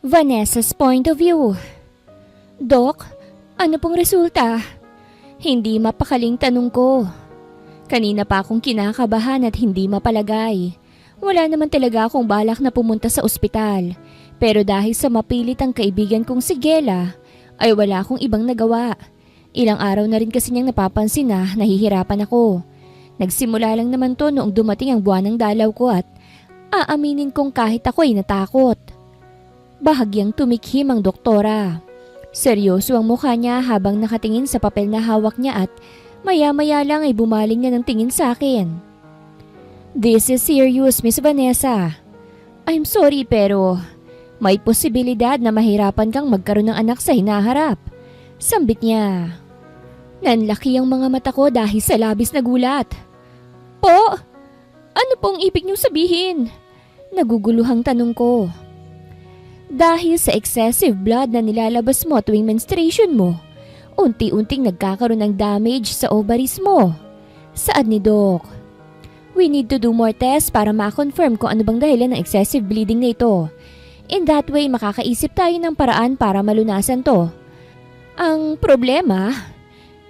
Vanessa's point of view. Dok, ano pong resulta? Hindi mapakaling tanong ko. Kanina pa akong kinakabahan at hindi mapalagay. Wala naman talaga akong balak na pumunta sa ospital. Pero dahil sa mapilit ang kaibigan kong si Gela, ay wala akong ibang nagawa. Ilang araw na rin kasi niyang napapansin na nahihirapan ako. Nagsimula lang naman to noong dumating ang buwan ng dalaw ko at aaminin kong kahit ako ay natakot. Bahagyang tumikhim ang doktora. Seryoso ang mukha niya habang nakatingin sa papel na hawak niya at maya-maya lang ay bumaling niya ng tingin sa akin. "This is serious, Miss Vanessa. I'm sorry pero may posibilidad na mahirapan kang magkaroon ng anak sa hinaharap." Sambit niya. Nanlaki ang mga mata ko dahil sa labis na gulat. "Po? Ano pong ibig niyong sabihin?" Naguguluhang tanong ko. "Dahil sa excessive blood na nilalabas mo tuwing menstruation mo, unti-unting nagkakaroon ng damage sa ovaries mo." Saad ni Doc. "We need to do more tests para ma-confirm kung ano bang dahilan ng excessive bleeding na ito. In that way, makakaisip tayo ng paraan para malunasan to. Ang problema,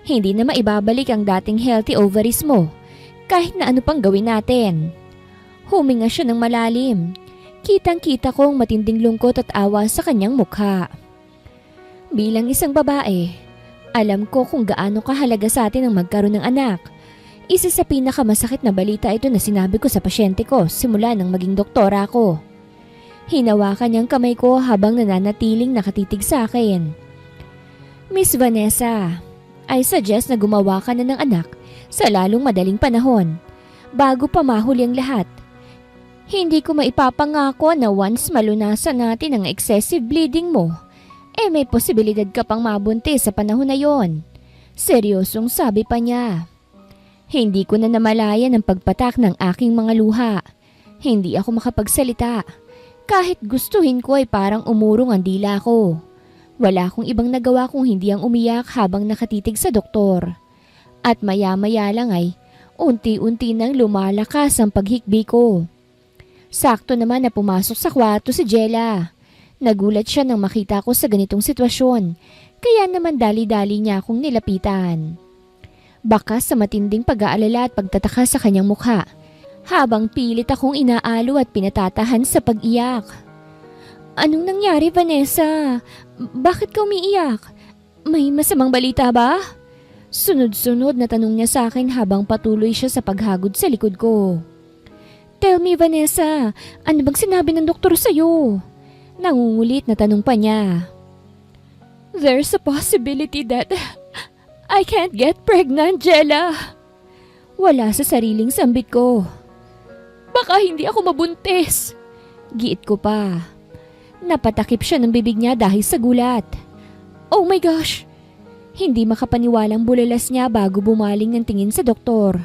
hindi na maibabalik ang dating healthy ovaries mo kahit na ano pang gawin natin." Huminga siya ng malalim. Kitang-kita kong matinding lungkot at awa sa kanyang mukha. Bilang isang babae, alam ko kung gaano kahalaga sa atin ang magkaroon ng anak. Isa sa pinakamasakit na balita ito na sinabi ko sa pasyente ko simula nang maging doktora ko. Hinawakan niyang kamay ko habang nananatiling nakatitig sa akin. "Miss Vanessa, I suggest na gumawa ka na ng anak sa lalong madaling panahon, bago pa mahuli ang lahat. Hindi ko maipapangako na once malunasan natin ang excessive bleeding mo, may posibilidad ka pang mabuntis sa panahon na yon." Seryosong sabi pa niya. Hindi ko na namalayan ang pagpatak ng aking mga luha. Hindi ako makapagsalita. Kahit gustuhin ko ay parang umurong ang dila ko. Wala akong ibang nagawa kung hindi ang umiyak habang nakatitig sa doktor. At maya-maya lang ay unti-unti nang lumalakas ang paghikbi ko. Sakto naman na pumasok sa kwarto si Gela. Nagulat siya nang makita ko sa ganitong sitwasyon, kaya naman dali-dali niya akong nilapitan. Baka sa matinding pag-aalala at pagtataka sa kanyang mukha, habang pilit akong inaalo at pinatatahan sa pag-iyak. "Anong nangyari, Vanessa? Bakit ka umiiyak? May masamang balita ba?" Sunod-sunod na tanong niya sa akin habang patuloy siya sa paghagod sa likod ko. "Tell me, Vanessa, ano bang sinabi ng doktor sa'yo?" Nangungulit na tanong pa niya. "There's a possibility that I can't get pregnant, Gela." Wala sa sariling sambit ko. "Baka hindi ako mabuntis." Giit ko pa. Napatakip siya ng bibig niya dahil sa gulat. "Oh my gosh!" Hindi makapaniwalang bulalas niya bago bumaling ng tingin sa doktor.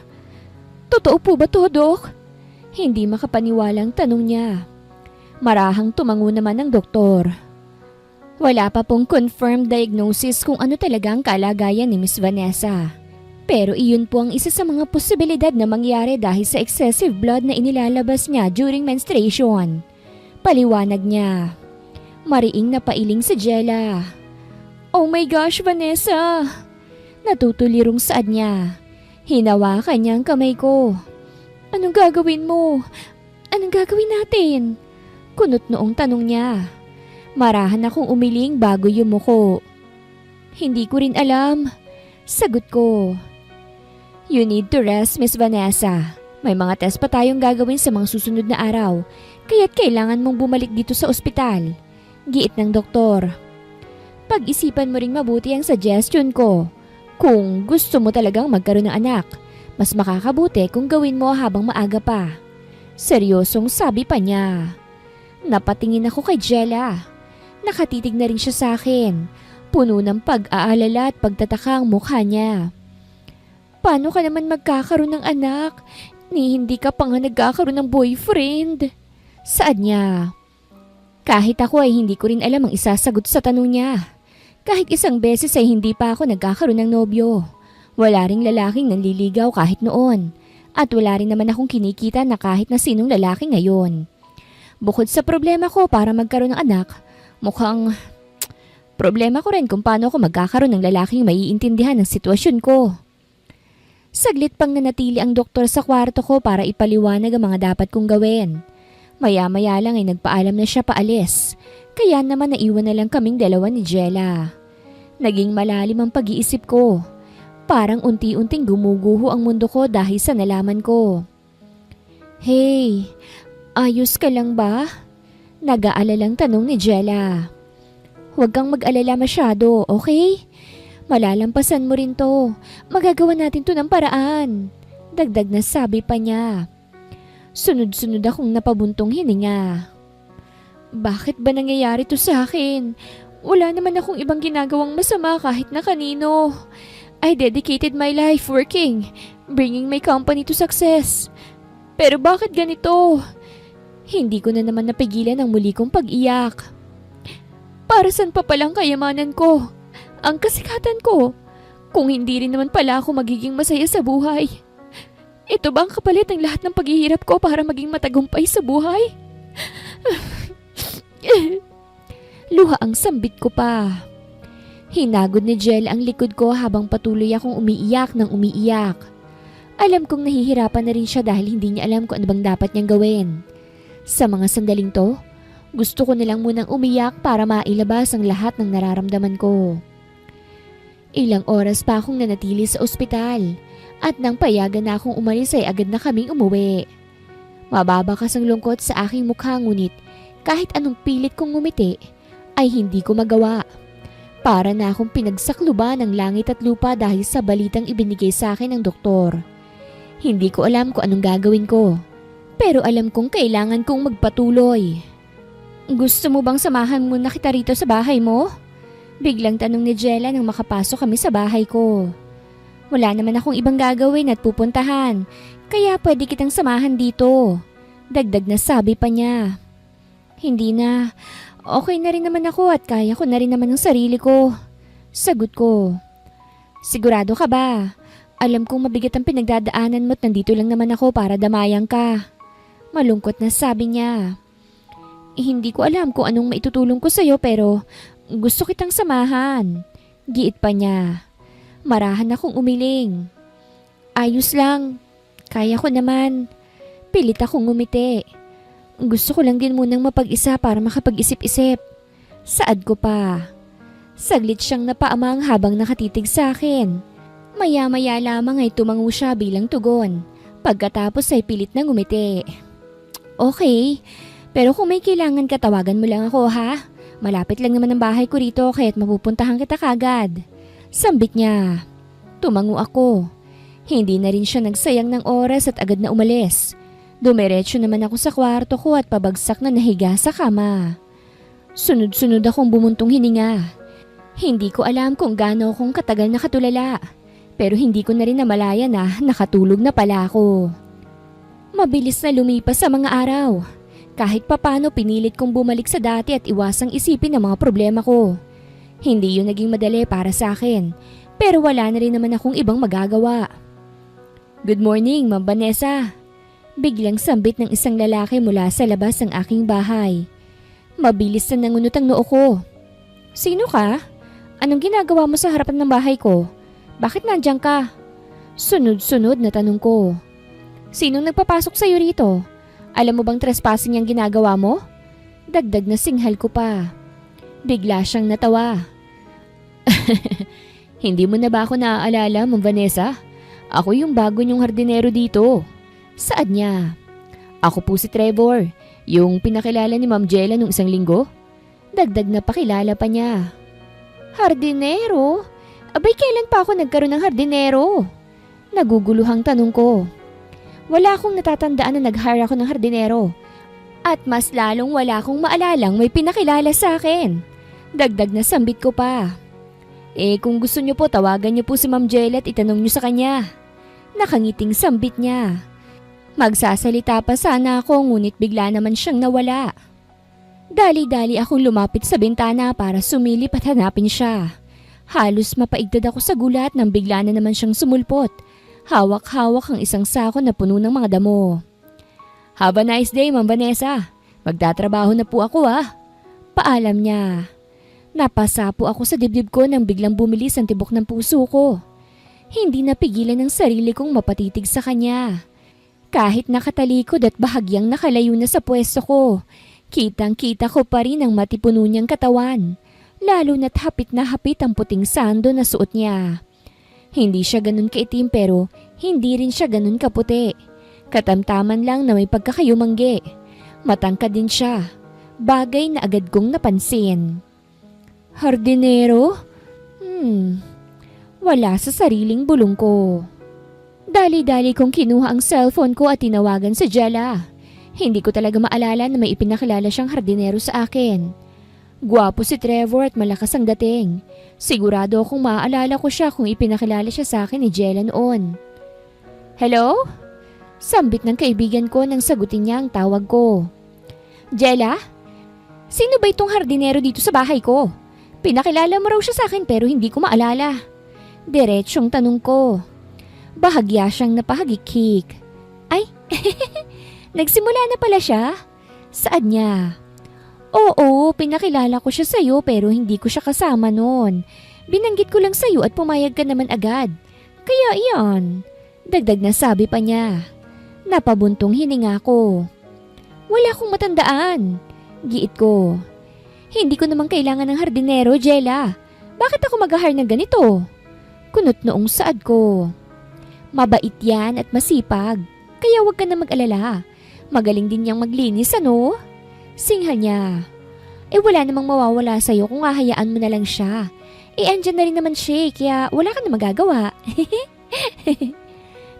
"Totoo po ba to, Dok?" Hindi makapaniwalang tanong niya. Marahang tumango naman ang doktor. Wala pa pong confirmed diagnosis kung ano talaga ang kalagayan ni Miss Vanessa. Pero iyon po ang isa sa mga posibilidad na mangyari dahil sa excessive blood na inilalabas niya during menstruation. Paliwanag niya. Mariing napailing si Gela. "Oh my gosh, Vanessa!" Natutulirong saad niya. Hinawakan niya ang kamay ko. "Anong gagawin mo? Anong gagawin natin?" Kunot noong tanong niya. Marahan akong umiling bago yumuko. "Hindi ko rin alam." Sagot ko. "You need to rest, Miss Vanessa. May mga test pa tayong gagawin sa mga susunod na araw, kaya't kailangan mong bumalik dito sa ospital." Giit ng doktor. "Pag-isipan mo ring mabuti ang suggestion ko. Kung gusto mo talagang magkaroon ng anak, mas makakabuti kung gawin mo habang maaga pa." Seryosong sabi pa niya. Napatingin ako kay Gela. Nakatitig na rin siya sa akin. Puno ng pag-aalala at pagtataka ang mukha niya. "Paano ka naman magkakaroon ng anak? Hindi ka pa nga nagkakaroon ng boyfriend." Saad niya. Kahit ako ay hindi ko rin alam ang isasagot sa tanong niya. Kahit isang beses ay hindi pa ako nagkakaroon ng nobyo. Wala ring lalaking nanliligaw kahit noon. At wala rin naman akong kinikita na kahit na sinong lalaki ngayon. Bukod sa problema ko para magkaroon ng anak, mukhang problema ko rin kung paano ako magkakaroon ng lalaking maiintindihan ng sitwasyon ko. Saglit pang nanatili ang doktor sa kwarto ko para ipaliwanag ang mga dapat kong gawin. Maya-maya lang ay nagpaalam na siya paalis, kaya naman naiwan na lang kaming dalawa ni Jella. Naging malalim ang pag-iisip ko. Parang unti-unting gumuguho ang mundo ko dahil sa nalaman ko. Hey, ayos ka lang ba? Nag-aalalang tanong ni Jella. Huwag kang mag-alala masyado, okay? Malalampasan mo rin to. Magagawa natin to ng paraan. Dagdag na sabi pa niya. Sunod-sunod akong napabuntong hininga. Bakit ba nangyayari to sa akin? Wala naman akong ibang ginagawang masama kahit na kanino. I dedicated my life working, bringing my company to success. Pero bakit ganito? Hindi ko na naman napigilan ang muli kong pag-iyak. Para saan pa palang kayamanan ko? Ang kasikatan ko? Kung hindi rin naman pala ako magiging masaya sa buhay. Ito ba ang kapalit ng lahat ng paghihirap ko para maging matagumpay sa buhay? Luha ang sambit ko pa. Hinagod ni Jel ang likod ko habang patuloy akong umiiyak ng umiiyak. Alam kong nahihirapan na rin siya dahil hindi niya alam kung ano bang dapat niyang gawin. Sa mga sandaling to, gusto ko na lang munang umiyak para mailabas ang lahat ng nararamdaman ko. Ilang oras pa akong nanatili sa ospital at nang payagan na akong umalis ay agad na kaming umuwi. Mababakas ang lungkot sa aking mukha ngunit kahit anong pilit kong ngumiti ay hindi ko magawa. Para na akong pinagsakluban ng langit at lupa dahil sa balitang ibinigay sa akin ng doktor. Hindi ko alam kung anong gagawin ko, pero alam kong kailangan kong magpatuloy. Gusto mo bang samahan mo na kita rito sa bahay mo? Biglang tanong ni Jella nang makapasok kami sa bahay ko. Wala naman akong ibang gagawin at pupuntahan, kaya pwede kitang samahan dito. Dagdag na sabi pa niya. Hindi na. Okay na rin naman ako at kaya ko na rin naman ang sarili ko. Sagot ko. Sigurado ka ba? Alam kong mabigat ang pinagdadaanan mo at nandito lang naman ako para damayan ka. Malungkot na sabi niya. Hindi ko alam kung anong maitutulong ko sa'yo pero gusto kitang samahan. Giit pa niya. Marahan akong umiling. Ayos lang. Kaya ko naman. Pilit akong ngumiti. Gusto ko lang din munang mapag-isa para makapag-isip-isip. Saad ko pa. Saglit siyang napaamang habang nakatitig sa akin. Maya-maya lamang ay tumango siya bilang tugon. Pagkatapos ay pilit na ngumiti. Okay, pero kung may kailangan ka tawagan mo lang ako ha. Malapit lang naman ang bahay ko rito kaya't mapupuntahan kita kagad. Sambit niya. Tumango ako. Hindi na rin siya nagsayang ng oras at agad na umalis. Dumiretso naman ako sa kwarto ko at pabagsak na nahiga sa kama. Sunod-sunod akong bumuntong hininga. Hindi ko alam kung gaano akong katagal nakatulala, pero hindi ko na rin namalaya na nakatulog na pala ako. Mabilis na lumipas sa mga araw. Kahit papano pinilit kong bumalik sa dati at iwasang isipin ang mga problema ko. Hindi yun naging madali para sa akin, pero wala na rin naman akong ibang magagawa. Good morning, Ma'am Vanessa. Biglang sambit ng isang lalaki mula sa labas ng aking bahay. Mabilis na nangunot ang noo ko. Sino ka? Anong ginagawa mo sa harapan ng bahay ko? Bakit nandiyan ka? Sunod-sunod na tanong ko. Sinong nagpapasok sa'yo rito? Alam mo bang trespassing yung ginagawa mo? Dagdag na singhal ko pa. Bigla siyang natawa. Hindi mo na ba ako naaalala, Ma'am Vanessa? Ako yung bago niyong hardinero dito. Saad niya. Ako po si Trevor, yung pinakilala ni Ma'am Jella nung isang linggo. Dagdag na pakilala pa niya. Hardinero? Abay, kailan pa ako nagkaroon ng hardinero? Naguguluhang tanong ko. Wala akong natatandaan na nag-hire ako ng hardinero. At mas lalong wala akong maalalang may pinakilala sa akin. Dagdag na sambit ko pa. Kung gusto niyo po, tawagan niyo po si Ma'am Jella at itanong niyo sa kanya. Nakangiting sambit niya. Magsasalita pa sana ako ngunit bigla naman siyang nawala. Dali-dali akong lumapit sa bintana para sumilip at hanapin siya. Halos mapaigtad ako sa gulat nang bigla na naman siyang sumulpot Hawak-hawak ang isang sako na puno ng mga damo. "Have a nice day, Ma'am Vanessa. Magtatrabaho na po ako Paalam niya. Napasapo ako sa dibdib ko nang biglang bumilis ang tibok ng puso ko. Hindi napigilan ng sarili kong mapatitig sa kanya. Kahit nakatalikod at bahagyang nakalayo na sa pwesto ko, kitang-kita ko pa rin ang matipuno niyang katawan. Lalo na't hapit na hapit ang puting sando na suot niya. Hindi siya ganun kaitim pero hindi rin siya ganun kaputi. Katamtaman lang na may pagkakayumanggi. Matangkad din siya. Bagay na agad kong napansin. Hardinero? Wala sa sariling bulong ko. Dali-dali kong kinuha ang cellphone ko at tinawagan si Jella. Hindi ko talaga maalala na may ipinakilala siyang hardinero sa akin. Gwapo si Trevor at malakas ang dating. Sigurado akong maaalala ko siya kung ipinakilala siya sa akin ni Jella noon. "Hello?" Sambit ng kaibigan ko nang sagutin niya ang tawag ko. "Jella? Sino ba itong hardinero dito sa bahay ko? Pinakilala mo raw siya sa akin pero hindi ko maalala." Diretsyong tanong ko. Bahagya siyang napahagikik. "Ay, nagsimula na pala siya?" Saad niya. "Oo, pinakilala ko siya sa'yo pero hindi ko siya kasama noon. Binanggit ko lang sa'yo at pumayag ka naman agad. Kaya iyan." Dagdag na sabi pa niya. Napabuntong hininga ko. "Wala akong matandaan." Giit ko. "Hindi ko naman kailangan ng hardinero, Jella. Bakit ako mag-hire ng ganito?" Kunot noong saad ko. "Mabait yan at masipag. Kaya wag ka na mag-alala. Magaling din niyang maglinis, ano?" Singhal niya. Wala namang mawawala sa'yo kung hahayaan mo na lang siya. Andyan na rin naman siya kaya wala ka na magagawa."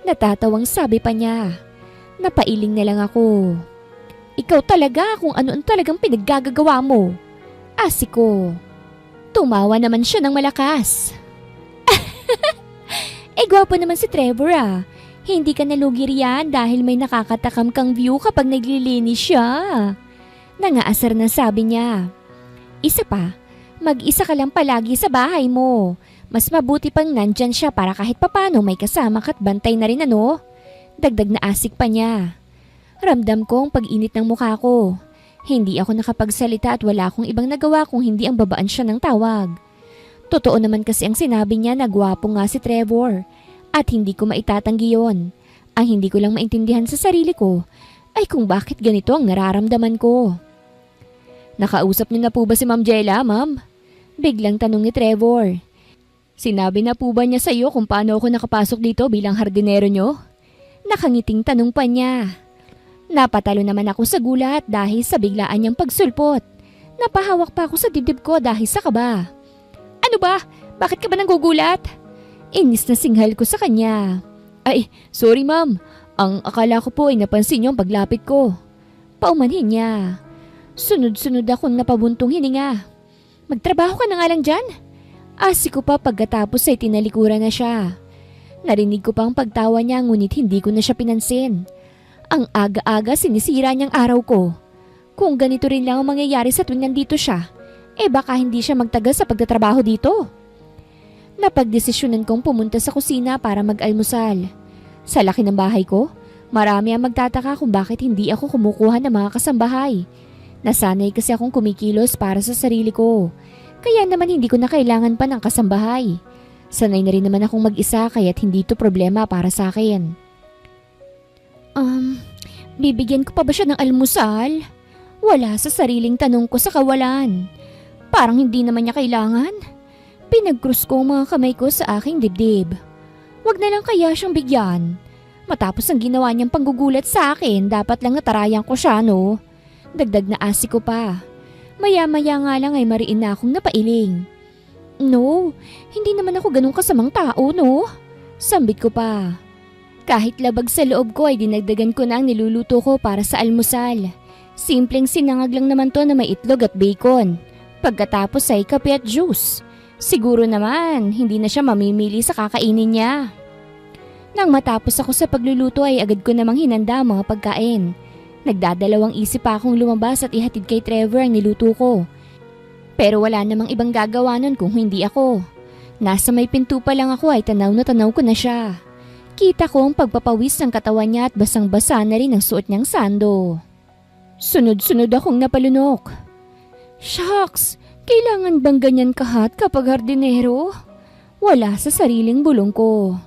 Natatawang sabi pa niya. Napailing na lang ako. "Ikaw talaga kung ano-ano talagang pinaggagawa mo." Asik ko. Tumawa naman siya ng malakas. Gwapo naman si Trevor Hindi ka nalugi riyan dahil may nakakatakam kang view kapag naglilinis siya. Nangaasar na sabi niya. "Isa pa, mag-isa ka lang palagi sa bahay mo. Mas mabuti pang nandyan siya para kahit papano may kasama ka't bantay na rin ano." Dagdag na asik pa niya. Ramdam ko ang pag-init ng mukha ko. Hindi ako nakapagsalita at wala akong ibang nagawa kung hindi ang babaan siya ng tawag. Totoo naman kasi ang sinabi niya na gwapo nga si Trevor at hindi ko maitatanggi yon. Ang hindi ko lang maintindihan sa sarili ko ay kung bakit ganito ang nararamdaman ko. "Nakausap niyo na po ba si Ma'am Jella, ma'am?" Biglang tanong ni Trevor. "Sinabi na po ba niya sa iyo kung paano ako nakapasok dito bilang hardinero niyo?" Nakangiting tanong pa niya. Napatalo naman ako sa gulat dahil sa biglaan niyang pagsulpot. Napahawak pa ako sa dibdib ko dahil sa kaba. "Ano ba? Bakit ka ba nanggugulat?" Inis na singhal ko sa kanya. Sorry ma'am. Ang akala ko po ay napansin niyo ang paglapit ko." Paumanhin niya. Sunod-sunod akong napabuntong hininga. "Magtrabaho ka na nga lang dyan." Asik ko pa pagkatapos ay tinalikuran na siya. Narinig ko pang pagtawa niya ngunit hindi ko na siya pinansin. Ang aga-aga sinisira niyang araw ko. Kung ganito rin lang ang mangyayari sa tuwing nandito siya, baka hindi siya magtagal sa pagtatrabaho dito. Napagdesisyonan kong pumunta sa kusina para mag-almusal. Sa laki ng bahay ko, marami ang magtataka kung bakit hindi ako kumukuha ng mga kasambahay. Nasanay kasi akong kumikilos para sa sarili ko. Kaya naman hindi ko na kailangan pa ng kasambahay. Sanay na rin naman akong mag-isa kaya't hindi ito problema para sa akin. Bibigyan ko pa ba siya ng almusal? Wala sa sariling tanong ko sa kawalan. Parang hindi naman niya kailangan. Pinag-cross ko ang mga kamay ko sa aking dibdib. Wag na lang kaya siyang bigyan. Matapos ang ginawa niyang panggugulat sa akin, dapat lang natarayan ko siya, no? Dagdag na asik ko pa. Maya-maya nga lang ay mariin na akong napailing. No, hindi naman ako ganun kasamang tao, no? Sambit ko pa. Kahit labag sa loob ko ay dinagdagan ko na ang niluluto ko para sa almusal. Simpleng sinangag lang naman to na may itlog at bacon. Pagkatapos ay kape at juice. Siguro naman, hindi na siya mamimili sa kakainin niya. Nang matapos ako sa pagluluto ay agad ko namang hinanda ang mga pagkain. Nagdadalawang isip pa akong lumabas at ihatid kay Trevor ang niluto ko. Pero wala namang ibang gagawa nun kung hindi ako. Nasa may pinto pa lang ako ay tanaw na tanaw ko na siya. Kita ko ang pagpapawis ng katawan niya at basang-basa na rin ang suot niyang sando. Sunod-sunod akong napalunok. Shucks! Kailangan bang ganyan kahat kapag hardinero? Wala sa sariling bulong ko.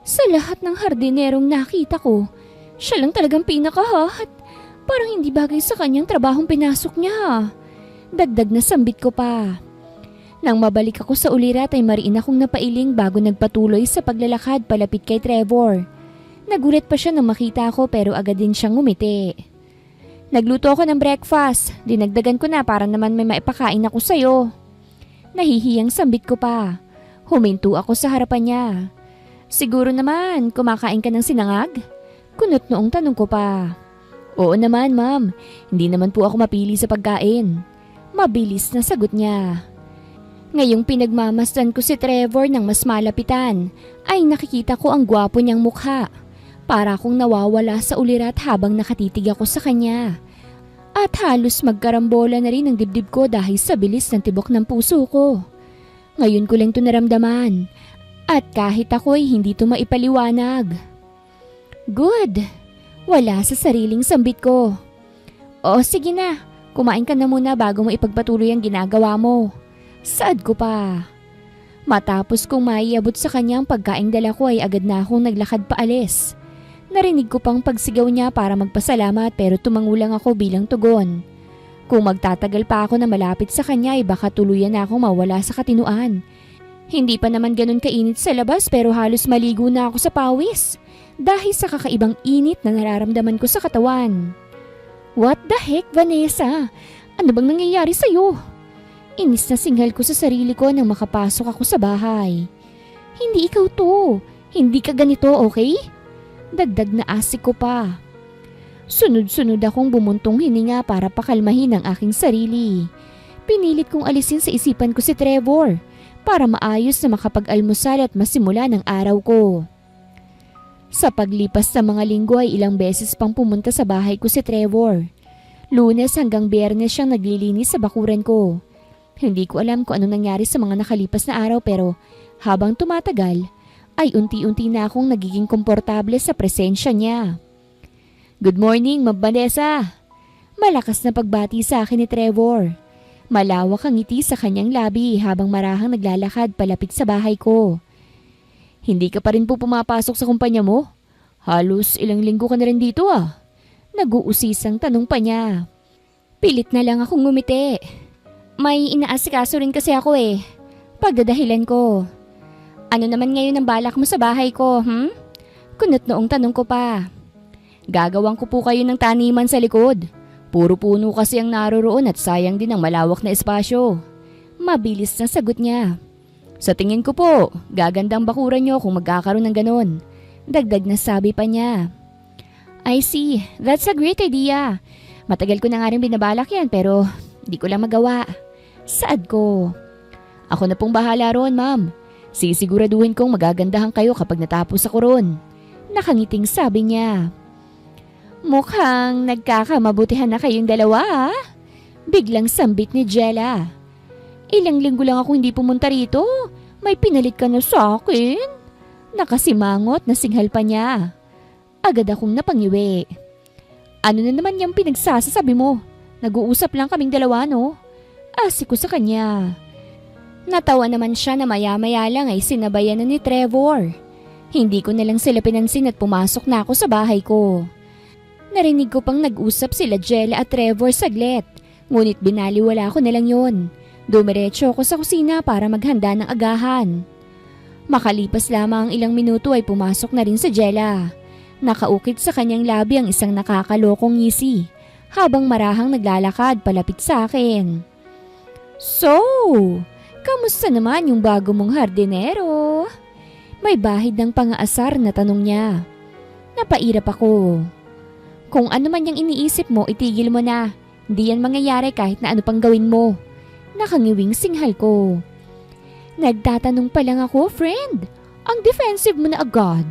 Sa lahat ng hardinerong nakita ko, siya lang talagang pinakahat. Parang hindi bagay sa kanyang trabahong pinasok niya. Dagdag na sambit ko pa. Nang mabalik ako sa ulirat ay mariin akong napailing bago nagpatuloy sa paglalakad palapit kay Trevor. Nagulat pa siya nang makita ako pero agad din siyang ngumiti. Nagluto ako ng breakfast. Dinagdagan ko na para naman may maipakain ako sa'yo. Nahihiyang sambit ko pa. Huminto ako sa harapan niya. Siguro naman, kumakain ka ng sinangag? Kunot noong tanong ko pa. Oo naman, ma'am. Hindi naman po ako mapili sa pagkain. Mabilis na sagot niya. Ngayong pinagmamasdan ko si Trevor ng mas malapitan, ay nakikita ko ang gwapo niyang mukha. Para akong nawawala sa ulirat habang nakatitig ako sa kanya. At halos magkarambola na rin ang dibdib ko dahil sa bilis ng tibok ng puso ko. Ngayon ko lang ito naramdaman. At kahit ako ay hindi ito maipaliwanag. Good. Wala sa sariling sambit ko. O sige na, kumain ka na muna bago mo ipagpatuloy ang ginagawa mo. Saad ko pa. Matapos kong maiabot sa kanya ang pagkaing dala ko ay agad na akong naglakad paalis. Narinig ko pang pagsigaw niya para magpasalamat pero tumangulang ako bilang tugon. Kung magtatagal pa ako na malapit sa kanya ay baka tuluyan na akong mawala sa katinuan. Hindi pa naman ganun kainit sa labas pero halos maligo na ako sa pawis dahil sa kakaibang init na nararamdaman ko sa katawan. What the heck, Vanessa? Ano bang nangyayari sa'yo? Inis na singhal ko sa sarili ko nang makapasok ako sa bahay. Hindi ikaw to. Hindi ka ganito, okay? Dagdag na asik ko pa. Sunod-sunod akong bumuntong hininga para pakalmahin ang aking sarili. Pinilit kong alisin sa isipan ko si Trevor para maayos na makapag-almusal at masimula ng araw ko. Sa paglipas ng mga linggo ay ilang beses pang pumunta sa bahay ko si Trevor. Lunes hanggang Biyernes siyang naglilinis sa bakuran ko. Hindi ko alam kung anong nangyari sa mga nakalipas na araw pero habang tumatagal ay unti-unti na akong nagiging komportable sa presensya niya. Good morning, Ma'am Vanessa. Malakas na pagbati sa akin ni Trevor. Malawak ang ngiti sa kanyang labi habang marahang naglalakad palapit sa bahay ko. Hindi ka pa rin po pumapasok sa kumpanya mo? Halos ilang linggo ka na rin dito ah. Nag-uusisang tanong pa niya. Pilit na lang akong ngumiti. May inaasikaso rin kasi ako eh. Pagdadahilan ko. Ano naman ngayon ang balak mo sa bahay ko, Kunot noong tanong ko pa. Gagawang ko po kayo ng taniman sa likod. Puro puno kasi ang naroroon at sayang din ang malawak na espasyo. Mabilis na sagot niya. Sa tingin ko po, gagandang bakuran niyo kung magkakaroon ng ganon. Dagdag na sabi pa niya. I see, that's a great idea. Matagal ko na nga rin binabalak yan pero di ko lang magawa. Saad ko. Ako na pong bahala roon, ma'am. Sisiguraduhin kong magagandahan kayo kapag natapos ako roon. Nakangiting sabi niya. Mukhang nagkakamabutihan na kayong dalawa ah. Biglang sambit ni Jella. Ilang linggo lang ako hindi pumunta rito. May pinalit ka na sa akin. Nakasimangot na singhal pa niya. Agad akong napangiwi. Ano na naman yung pinagsasasabi mo? Nag-uusap lang kaming dalawa, no? Asik ko sa kanya. Natawa naman siya na maya-maya lang ay sinabayan na ni Trevor. Hindi ko na lang sila pinansin at pumasok na ako sa bahay ko. Narinig ko pang nag-usap sila Jella at Trevor saglit. Ngunit binaliwala ko na lang yon. Dumiretso ako sa kusina para maghanda ng agahan. Makalipas lamang ang ilang minuto ay pumasok na rin si Jella. Nakaukit sa kanyang labi ang isang nakakalokong ngisi habang marahang naglalakad palapit sa akin. So, kamusta naman yung bago mong hardinero? May bahid ng pangaasar na tanong niya. Napairap ako. Kung ano man yung iniisip mo, itigil mo na. Hindi yan mangyayari kahit na ano pang gawin mo. Nakangiwing singhal ko. Nagtatanong pa lang ako, friend. Ang defensive mo na agad.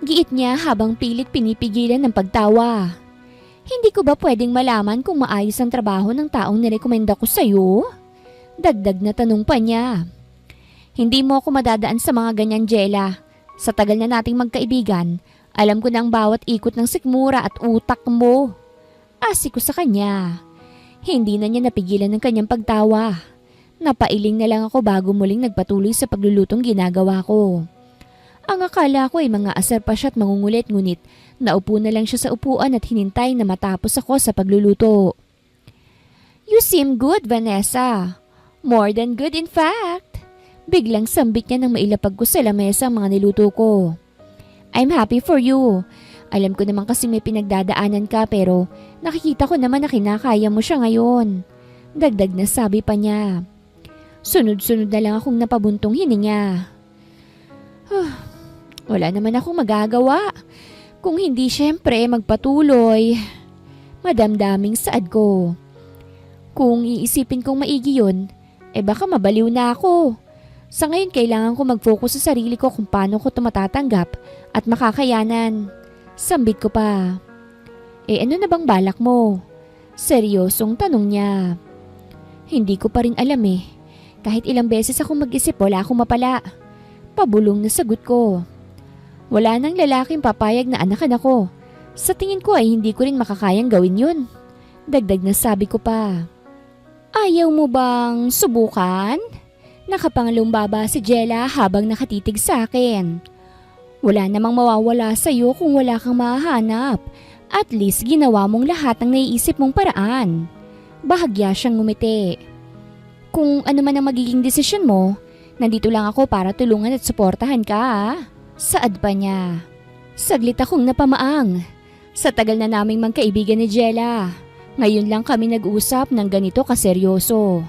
Giit niya habang pilit pinipigilan ng pagtawa. Hindi ko ba pwedeng malaman kung maayos ang trabaho ng taong nirekomenda ko sa'yo? Dagdag na tanong pa niya. Hindi mo ako madadaan sa mga ganyan, Jella. Sa tagal na nating magkaibigan, alam ko na ang bawat ikot ng sikmura at utak mo. Asi ko sa kanya. Hindi na niya napigilan ng kanyang pagtawa. Napailing na lang ako bago muling nagpatuloy sa paglulutong ginagawa ko. Ang akala ko ay mga asar pa siya at mangungulit, ngunit naupo na lang siya sa upuan at hinintay na matapos ako sa pagluluto. You seem good, Vanessa. More than good, in fact. Biglang sambit niya nang mailapag ko sa lamesa ang mga niluto ko. I'm happy for you. Alam ko naman kasi may pinagdadaanan ka, pero nakikita ko naman na kinakaya mo siya ngayon. Dagdag na sabi pa niya. Sunod-sunod na lang akong napabuntong hininga. Wala naman akong magagawa. Kung hindi syempre magpatuloy. Madamdaming saad ko. Kung iisipin kong maigi yun, baka mabaliw na ako. Sa ngayon kailangan ko mag-focus sa sarili ko kung paano ko ito matatanggap at makakayanan. Sambit ko pa. Ano na bang balak mo? Seryosong tanong niya. Hindi ko pa rin alam eh. Kahit ilang beses akong mag-isip, wala akong mapala. Pabulong na sagot ko. Wala nang lalaking papayag na anakan ako. Sa tingin ko ay hindi ko rin makakayang gawin yun. Dagdag na sabi ko pa. Ayaw mo bang subukan? Nakapangalumbaba si Jella habang nakatitig sa akin. Wala namang mawawala sa'yo kung wala kang mahahanap. At least ginawa mong lahat ng naiisip mong paraan. Bahagya siyang ngumiti. Kung ano man ang magiging desisyon mo, nandito lang ako para tulungan at suportahan ka. Saad pa niya. Saglit akong napamaang. Sa tagal na naming magkaibigan ni Jella, ngayon lang kami nag-usap ng ganito kaseryoso.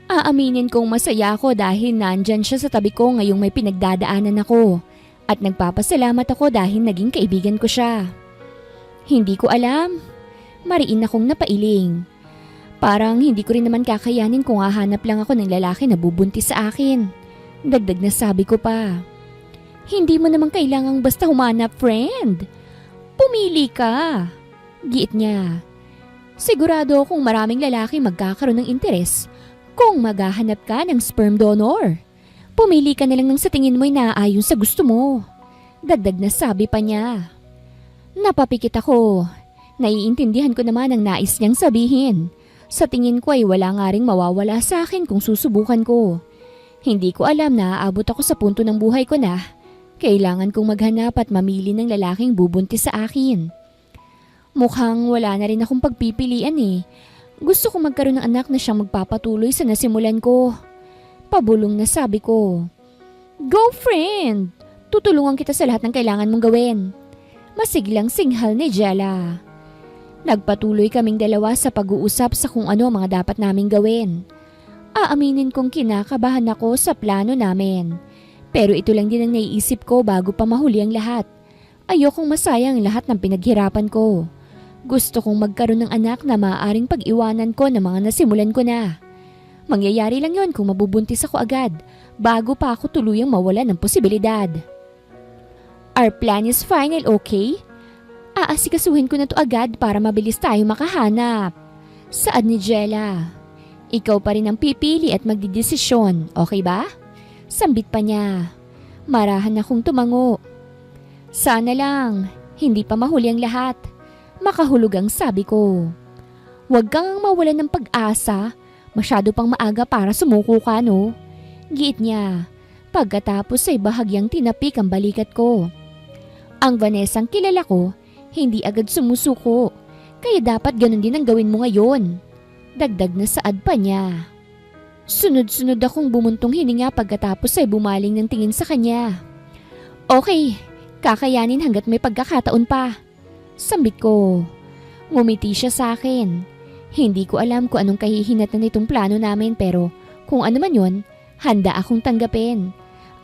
Aaminin kong masaya ako dahil nandyan siya sa tabi ko ngayong may pinagdadaanan ako. At nagpapasalamat ako dahil naging kaibigan ko siya. Hindi ko alam. Mariin akong napailing. Parang hindi ko rin naman kakayanin kung hahanap lang ako ng lalaki na bubuntis sa akin. Dagdag na sabi ko pa. Hindi mo naman kailangang basta humanap, friend. Pumili ka. Giit niya. Sigurado akong maraming lalaki magkakaroon ng interes kung maghahanap ka ng sperm donor. Pumili ka na lang ng sa tingin mo'y naaayon sa gusto mo. Dagdag na sabi pa niya. Napapikit ako. Naiintindihan ko naman ang nais niyang sabihin. Sa tingin ko ay wala nga ring mawawala sa akin kung susubukan ko. Hindi ko alam na aabot ako sa punto ng buhay ko na kailangan kong maghanap at mamili ng lalaking bubuntis sa akin. Mukhang wala na rin akong pagpipilian eh. Gusto kong magkaroon ng anak na siyang magpapatuloy sa nasimulan ko. Pabulong na sabi ko. Go friend! Tutulungan kita sa lahat ng kailangan mong gawin. Masiglang singhal ni Jella. Nagpatuloy kaming dalawa sa pag-uusap sa kung ano mga dapat naming gawin. Aaminin kong kinakabahan ako sa plano namin. Pero ito lang din ang naiisip ko bago pa mahuli ang lahat. Ayokong masayang lahat ng pinaghirapan ko. Gusto kong magkaroon ng anak na maaaring pag-iwanan ko ng mga nasimulan ko na. Mangyayari lang yon kung mabubuntis ako agad bago pa ako tuluyang mawala ng posibilidad. Our plan is final, okay? Aasikasuhin ko na to agad para mabilis tayo makahanap. Saad ni Jella. Ikaw pa rin ang pipili at magdidesisyon, okay ba? Sambit pa niya. Marahan akong tumango. Sana lang, hindi pa mahuli ang lahat. Makahulog ang sabi ko. Huwag kang mawalan ng pag-asa. Masyado pang maaga para sumuko ka, no? Giit niya. Pagkatapos ay bahagyang tinapik ang balikat ko. Ang Vanessang kilala ko, hindi agad sumusuko. Kaya dapat ganun din ang gawin mo ngayon. Dagdag na saad pa niya. Sunod-sunod akong bumuntong hininga pagkatapos ay bumaling ng tingin sa kanya. Okay, kakayanin hanggat may pagkakataon pa. Sambit ko. Ngumiti siya sa akin. Hindi ko alam kung anong kahihinatan nitong plano namin pero kung ano man yun, handa akong tanggapin.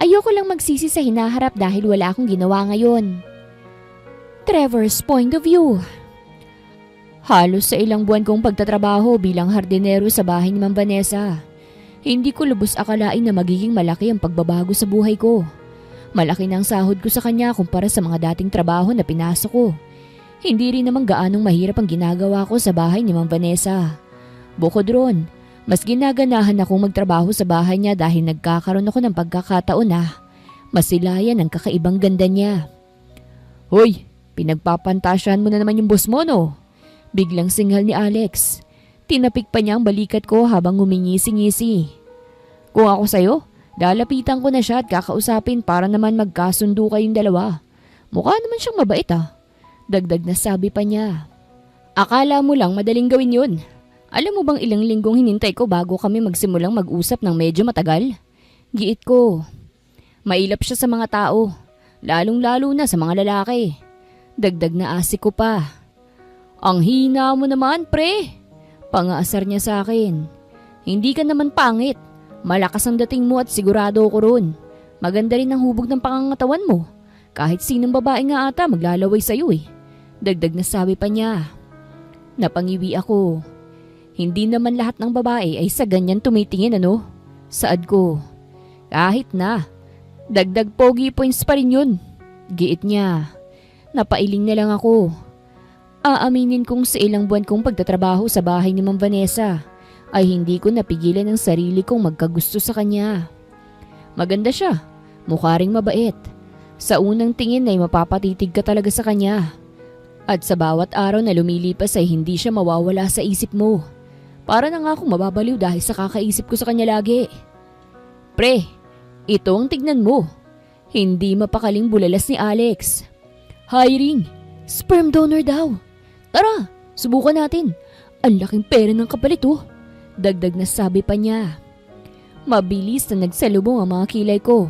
Ayoko lang magsisi sa hinaharap dahil wala akong ginawa ngayon. Trevor's point of view. Halos sa ilang buwan kong pagtatrabaho bilang hardinero sa bahay ni Ma'am Vanessa, hindi ko lubos akalain na magiging malaki ang pagbabago sa buhay ko. Malaki na ang sahod ko sa kanya kumpara sa mga dating trabaho na pinasok ko. Hindi rin naman gaanong mahirap ang ginagawa ko sa bahay ni Ma'am Vanessa. Bukod ron, mas ginaganahan akong magtrabaho sa bahay niya dahil nagkakaroon ako ng pagkakataon na Masilayan ang kakaibang ganda niya. Hoy, pinagpapantasyahan mo na naman yung boss mo, no? Biglang singhal ni Alex. Tinapik pa niya ang balikat ko habang ngumingisi-ngisi. Kung ako sa'yo, lalapitan ko na siya at kakausapin para naman magkasundo kayong dalawa. Mukha naman siyang mabait Dagdag na sabi pa niya. Akala mo lang madaling gawin yun. Alam mo bang ilang linggong hinintay ko bago kami magsimulang mag-usap ng medyo matagal? Giit ko. Mailap siya sa mga tao, lalong-lalo na sa mga lalaki. Dagdag na asik ko pa. Ang hina mo naman, pre. Pangaasar niya sa akin. Hindi ka naman pangit. Malakas ang dating mo at sigurado ko ron. Maganda rin ang hubog ng pangangatawan mo. Kahit sinong babae nga ata maglalaway sa'yo Dagdag na sabi pa niya. Napangiwi ako. Hindi naman lahat ng babae ay sa ganyan tumitingin Saad ko. Kahit na. Dagdag pogi points pa rin yun. Giit niya. Napailing na lang ako. Aaminin kong sa ilang buwan kong pagtatrabaho sa bahay ni Ma'am Vanessa ay hindi ko napigilan ang sarili kong magkagusto sa kanya. Maganda siya. Mukha ring mabait. Sa unang tingin ay mapapatitig ka talaga sa kanya. At sa bawat araw na lumilipas ay hindi siya mawawala sa isip mo. Para na nga akong mababaliw dahil sa kakaisip ko sa kanya lagi. Pre, ito ang tignan mo. Hindi mapakaling bulalas ni Alex. Hiring, sperm donor daw. Tara, subukan natin. Ang laking pera ng kapalit Dagdag na sabi pa niya. Mabilis na nagsalubong ang mga kilay ko.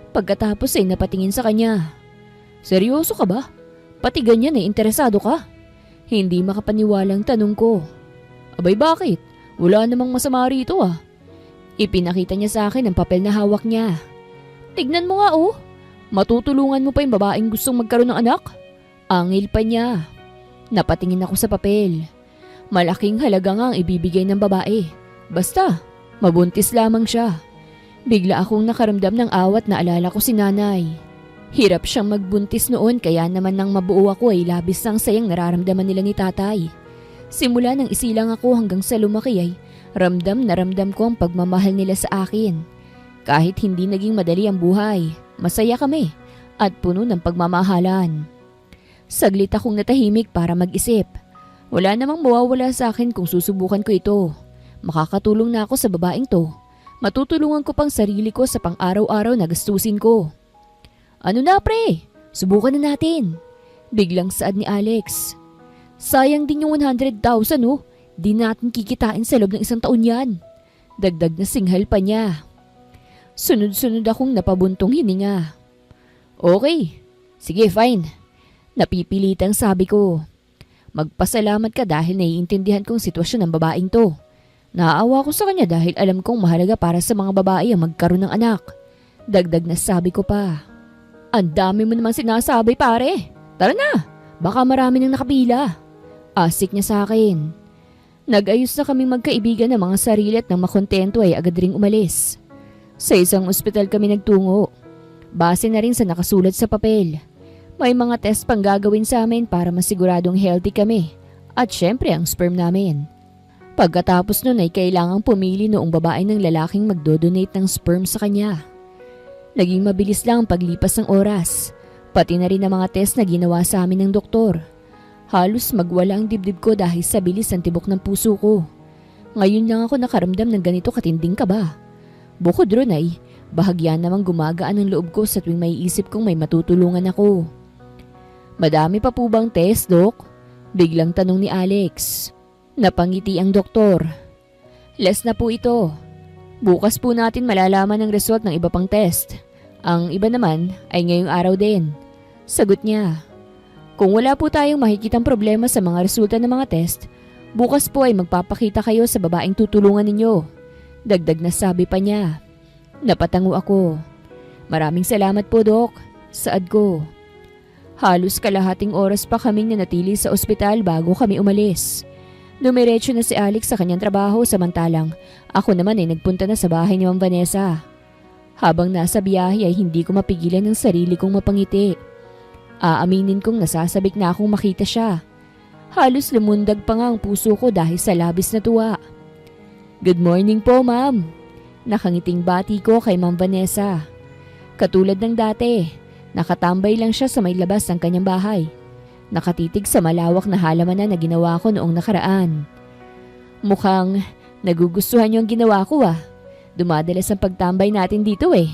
Pagkatapos ay napatingin sa kanya. Seryoso ka ba? Pati ganyan interesado ka? Hindi makapaniwalang tanong ko. Abay bakit? Wala namang masama rito Ipinakita niya sa akin ang papel na hawak niya. Tignan mo nga Matutulungan mo pa yung babaeng gustong magkaroon ng anak? Angil pa niya. Napatingin ako sa papel. Malaking halaga nga ang ibibigay ng babae. Basta, mabuntis lamang siya. Bigla akong nakaramdam ng awat na alala ko si nanay. Hirap siyang magbuntis noon kaya naman nang mabuo ako ay labis ang sayang nararamdaman nila ni tatay. Simula nang isilang ako hanggang sa lumaki ay ramdam na ramdam ko ang pagmamahal nila sa akin. Kahit hindi naging madali ang buhay, masaya kami at puno ng pagmamahalan. Saglit akong natahimik para mag-isip. Wala namang mawawala sa akin kung susubukan ko ito. Makakatulong na ako sa babaeng to. Matutulungan ko pang sarili ko sa pang-araw-araw na gastusin ko. Ano na pre? Subukan na natin. Biglang saad ni Alex. Sayang din yung 100,000 Di natin kikitain sa loob ng 1 taon yan. Dagdag na singhal pa niya. Sunod-sunod akong napabuntong hininga. Okay, sige fine. Napipilitang sabi ko. Magpasalamat ka dahil naiintindihan kong sitwasyon ng babaeng to. Naaawa ko sa kanya dahil alam kong mahalaga para sa mga babae ang magkaroon ng anak. Dagdag na sabi ko pa. Ang dami mo naman sinasabi pare. Tara na, baka marami nang nakapila. Asik niya sa akin. Nag-ayos na kaming magkaibigan ng mga sarili at nang makontento ay agad ring umalis. Sa isang ospital kami nagtungo. Base na rin sa nakasulat sa papel. May mga test pang gagawin sa amin para masiguradong healthy kami. At syempre ang sperm namin. Pagkatapos nun ay kailangang pumili noong babae ng lalaking magdodonate ng sperm sa kanya. Naging mabilis lang ang paglipas ng oras. Pati na rin ang mga test na ginawa sa amin ng doktor. Halos magwala ang dibdib ko dahil sa bilis ng tibok ng puso ko. Ngayon lang ako nakaramdam ng ganito katinding kaba. Bukod ron ay, bahagya namang gumagaan ang loob ko sa tuwing may isip kong may matutulungan ako. Madami pa po bang test, Dok? Biglang tanong ni Alex. Napangiti ang doktor. Less na po ito. Bukas po natin malalaman ang result ng iba pang test. Ang iba naman ay ngayong araw din. Sagot niya. Kung wala po tayong makikitang problema sa mga resulta ng mga test, bukas po ay magpapakita kayo sa babaeng tutulungan ninyo. Dagdag na sabi pa niya. Napatango ako. Maraming salamat po, Dok. Saad ko. Halos kalahating oras pa kaming nanatili sa ospital bago kami umalis. Dumiretso na si Alex sa kanyang trabaho samantalang ako naman ay nagpunta na sa bahay ni Ma'am Vanessa. Habang nasa biyahe ay hindi ko mapigilan ang sarili kong mapangiti. Aaminin kong nasasabik na akong makita siya. Halos lumundag pa nga ang puso ko dahil sa labis na tuwa. Good morning po, ma'am. Nakangiting bati ko kay Ma'am Vanessa. Katulad ng dati, nakatambay lang siya sa may labas ng kanyang bahay. Nakatitig sa malawak na halamanan na ginawa ko noong nakaraan. Mukhang nagugustuhan niyo ang ginawa ko ah. Dumadalas ang pagtambay natin dito eh.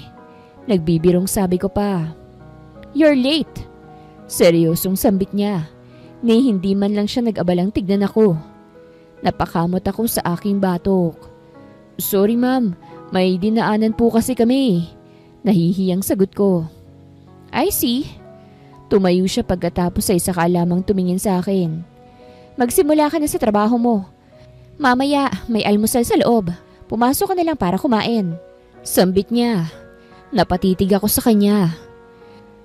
Nagbibirong sabi ko pa. You're late. Seryosong sambit niya. Ni hindi man lang siya nag-abalang tignan ako. Napakamot ako sa aking batok. Sorry ma'am, may dinaanan po kasi kami. Nahihiyang sagot ko. I see. Tumayo siya pagkatapos ay saka lamang tumingin sa akin. Magsimula ka na sa trabaho mo. Mamaya, may almusal sa loob. Pumasok ka na lang para kumain. Sambit niya. Napatitig ako sa kanya.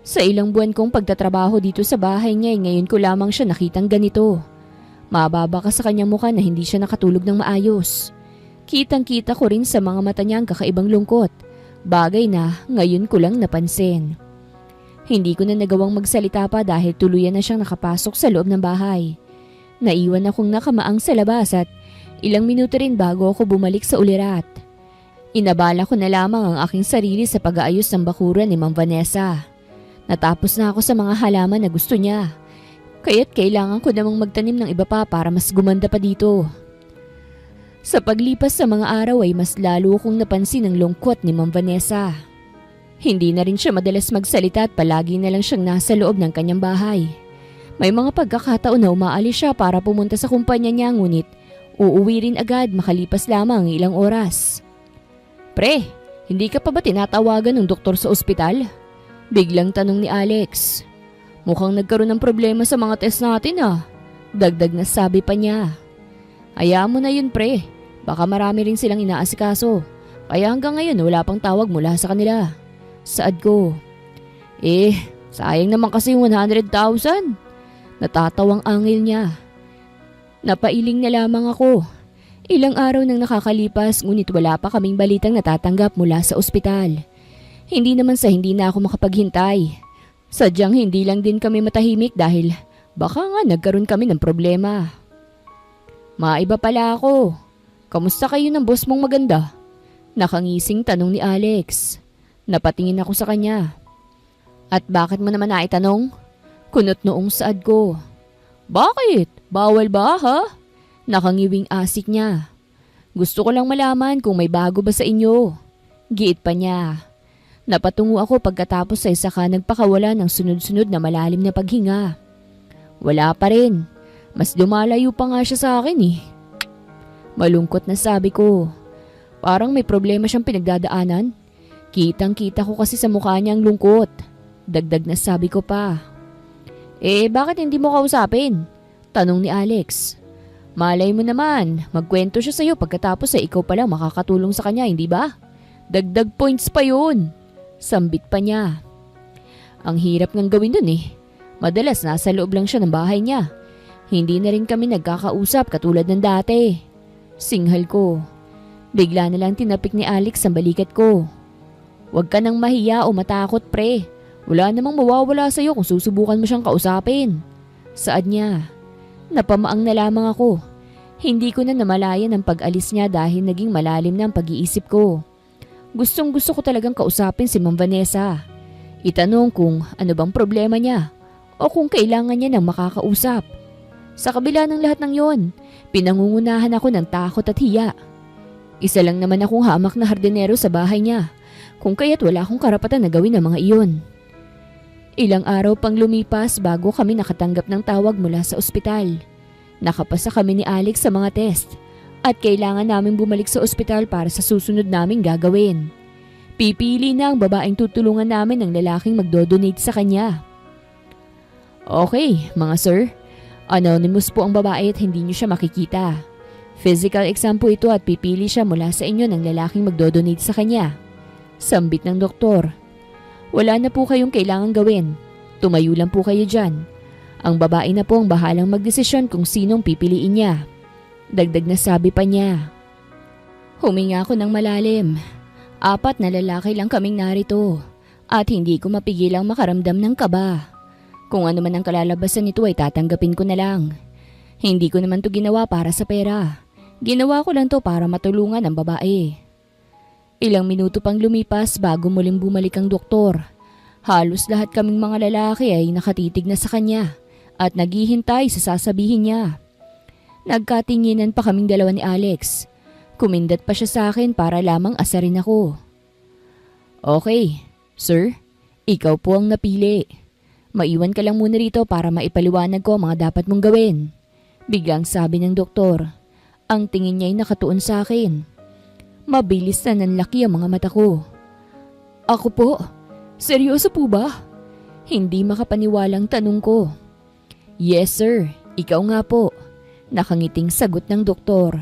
Sa ilang buwan kong pagtatrabaho dito sa bahay niya ngayon ko lamang siya nakitang ganito. Mababa ka sa kanyang mukha na hindi siya nakatulog ng maayos. Kitang-kita ko rin sa mga mata niya ang kakaibang lungkot. Bagay na ngayon ko lang napansin. Hindi ko na nagawang magsalita pa dahil tuluyan na siyang nakapasok sa loob ng bahay. Naiwan akong nakamaang sa labas at ilang minuto rin bago ako bumalik sa ulirat. Inabala ko na lamang ang aking sarili sa pag-aayos ng bakuran ni Ma'am Vanessa. Natapos na ako sa mga halaman na gusto niya. Kaya't kailangan ko namang magtanim ng iba pa para mas gumanda pa dito. Sa paglipas sa mga araw ay mas lalo kong napansin ang lungkot ni Ma'am Vanessa. Hindi na rin siya madalas magsalita at palagi na lang siyang nasa loob ng kanyang bahay. May mga pagkakataon na umaalis siya para pumunta sa kumpanya niya ngunit uuwi rin agad makalipas lamang ang ilang oras. Pre, hindi ka pa ba tinatawagan ng doktor sa ospital? Biglang tanong ni Alex. Mukhang nagkaroon ng problema sa mga test natin ah. Dagdag na sabi pa niya. Hayaan mo na yun pre, baka marami rin silang inaasikaso. Kaya hanggang ngayon wala pang tawag mula sa kanila. Saad ko. Sayang naman kasi yung 100,000. Natatawang angil niya. Napailing na lamang ako. Ilang araw nang nakakalipas ngunit wala pa kaming balitang natatanggap mula sa ospital. Hindi naman sa hindi na ako makapaghintay. Sadyang hindi lang din kami matahimik dahil baka nga nagkaroon kami ng problema. Maiba pala ako. Kamusta kayo ng boss mong maganda? Nakangising tanong ni Alex. Napatingin ako sa kanya. At bakit mo naman naitanong? Kunot noong saad ko. Bakit? Bawal ba ha? Nakangiwing asik niya. Gusto ko lang malaman kung may bago ba sa inyo. Giit pa niya. Napatungo ako pagkatapos ay saka nagpakawala ng sunod-sunod na malalim na paghinga. Wala pa rin. Mas lumalayo pa nga siya sa akin eh. Malungkot na sabi ko. Parang may problema siyang pinagdadaanan. Kitang-kita ko kasi sa mukha niya ang lungkot. Dagdag na sabi ko pa. Bakit hindi mo kausapin? Tanong ni Alex. Malay mo naman, magkwento siya sa'yo pagkatapos ay ikaw pala makakatulong sa kanya, hindi ba? Dagdag points pa yun. Sambit pa niya. Ang hirap ng gawin dun eh. Madalas nasa loob lang siya ng bahay niya. Hindi na rin kami nagkakausap katulad ng dati. Singhal ko. Bigla na lang tinapik ni Alex ang balikat ko. Huwag ka nang mahiya o matakot pre. Wala namang mawawala sa'yo kung susubukan mo siyang kausapin. Saad niya. Napamaang na lamang ako. Hindi ko na namalayan ang pag-alis niya dahil naging malalim na ang pag-iisip ko. Gustong gusto ko talagang kausapin si Ma'am Vanessa. Itanong kung ano bang problema niya o kung kailangan niya ng makakausap. Sa kabila ng lahat ng yon, pinangungunahan ako ng takot at hiya. Isa lang naman akong hamak na hardinero sa bahay niya. Kung kaya't wala akong karapatan na gawin ang mga iyon. Ilang araw pang lumipas bago kami nakatanggap ng tawag mula sa ospital. Nakapasa kami ni Alex sa mga test at kailangan naming bumalik sa ospital para sa susunod naming gagawin. Pipili na ang babaeng tutulungan namin ng lalaking magdodonate sa kanya. Okay, mga sir. Anonymous po ang babae at hindi niyo siya makikita. Physical exam po ito at pipili siya mula sa inyo ng lalaking magdodonate sa kanya. Sambit ng doktor. Wala na po kayong kailangang gawin. Tumayo lang po kayo dyan. Ang babae na po ang bahalang magdesisyon kung sinong pipiliin niya. Dagdag na sabi pa niya. Huminga ako ng malalim. 4 na lalaki lang kaming narito at hindi ko mapigilang makaramdam ng kaba. Kung ano man ang kalalabasan nito ay tatanggapin ko na lang. Hindi ko naman to ginawa para sa pera. Ginawa ko lang to para matulungan ang babae. Ilang minuto pang lumipas bago muling bumalik ang doktor. Halos lahat kaming mga lalaki ay nakatitig na sa kanya at naghihintay sa sasabihin niya. Nagkatinginan pa kaming dalawa ni Alex. Kumindat pa siya sa akin para lamang asarin ako. Okay, sir, ikaw po ang napili. Maiwan ka lang muna rito para maipaliwanag ko ang mga dapat mong gawin. Biglang sabi ng doktor. Ang tingin niya ay nakatuon sa akin. Mabilis na nanlaki ang mga mata ko. Ako po? Seryoso po ba? Hindi makapaniwalang tanong ko. Yes sir, ikaw nga po. Nakangiting sagot ng doktor.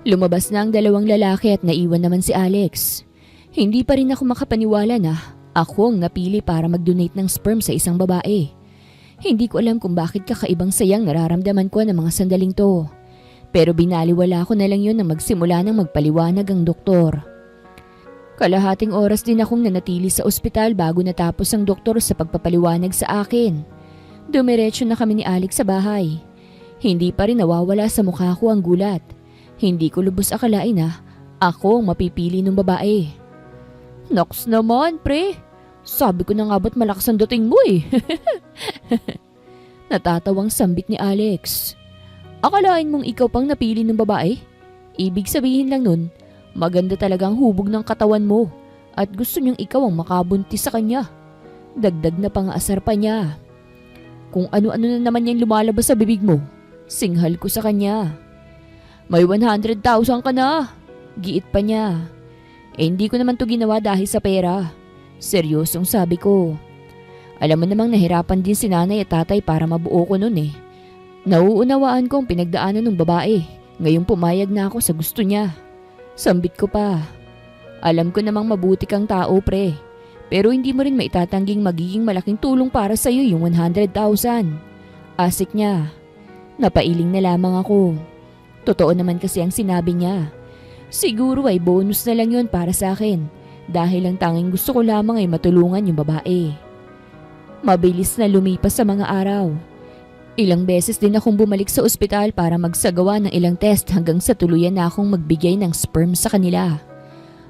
Lumabas na ang dalawang lalaki at naiwan naman si Alex. Hindi pa rin ako makapaniwala na ako ang napili para mag-donate ng sperm sa isang babae. Hindi ko alam kung bakit kakaibang sayang nararamdaman ko ng mga sandaling to. Pero binaliwala ko na lang yun na magsimula ng magpaliwanag ang doktor. Kalahating oras din akong nanatili sa ospital bago natapos ang doktor sa pagpapaliwanag sa akin. Dumiretso na kami ni Alex sa bahay. Hindi pa rin nawawala sa mukha ko ang gulat. Hindi ko lubos akalain na ako ang mapipili ng babae. Noks naman pre, sabi ko na nga ba't malakas ang dating mo eh. Natatawang sambit ni Alex. Akalain mong ikaw pang napili ng babae? Ibig sabihin lang nun, maganda talaga ang hubog ng katawan mo at gusto niyang ikaw ang makabuntis sa kanya. Dagdag na pang-aasar pa niya. Kung ano-ano na naman yung lumalabas sa bibig mo, singhal ko sa kanya. May 100,000 ka na, giit pa niya. Hindi ko naman to ginawa dahil sa pera. Seryosong sabi ko. Alam mo namang nahirapan din si nanay at tatay para mabuo ko nun eh. Nauunawaan ko ang pinagdaanan ng babae. Ngayong pumayag na ako sa gusto niya. Sambit ko pa. Alam ko namang mabuti kang tao pre. Pero hindi mo rin maitatanging magiging malaking tulong para sa'yo yung 100,000. Asik niya. Napailing na lamang ako. Totoo naman kasi ang sinabi niya. Siguro ay bonus na lang yun para sa akin. Dahil ang tanging gusto ko lamang ay matulungan yung babae. Mabilis na lumipas sa mga araw. Ilang beses din akong bumalik sa ospital para magsagawa ng ilang test hanggang sa tuluyan na akong magbigay ng sperm sa kanila.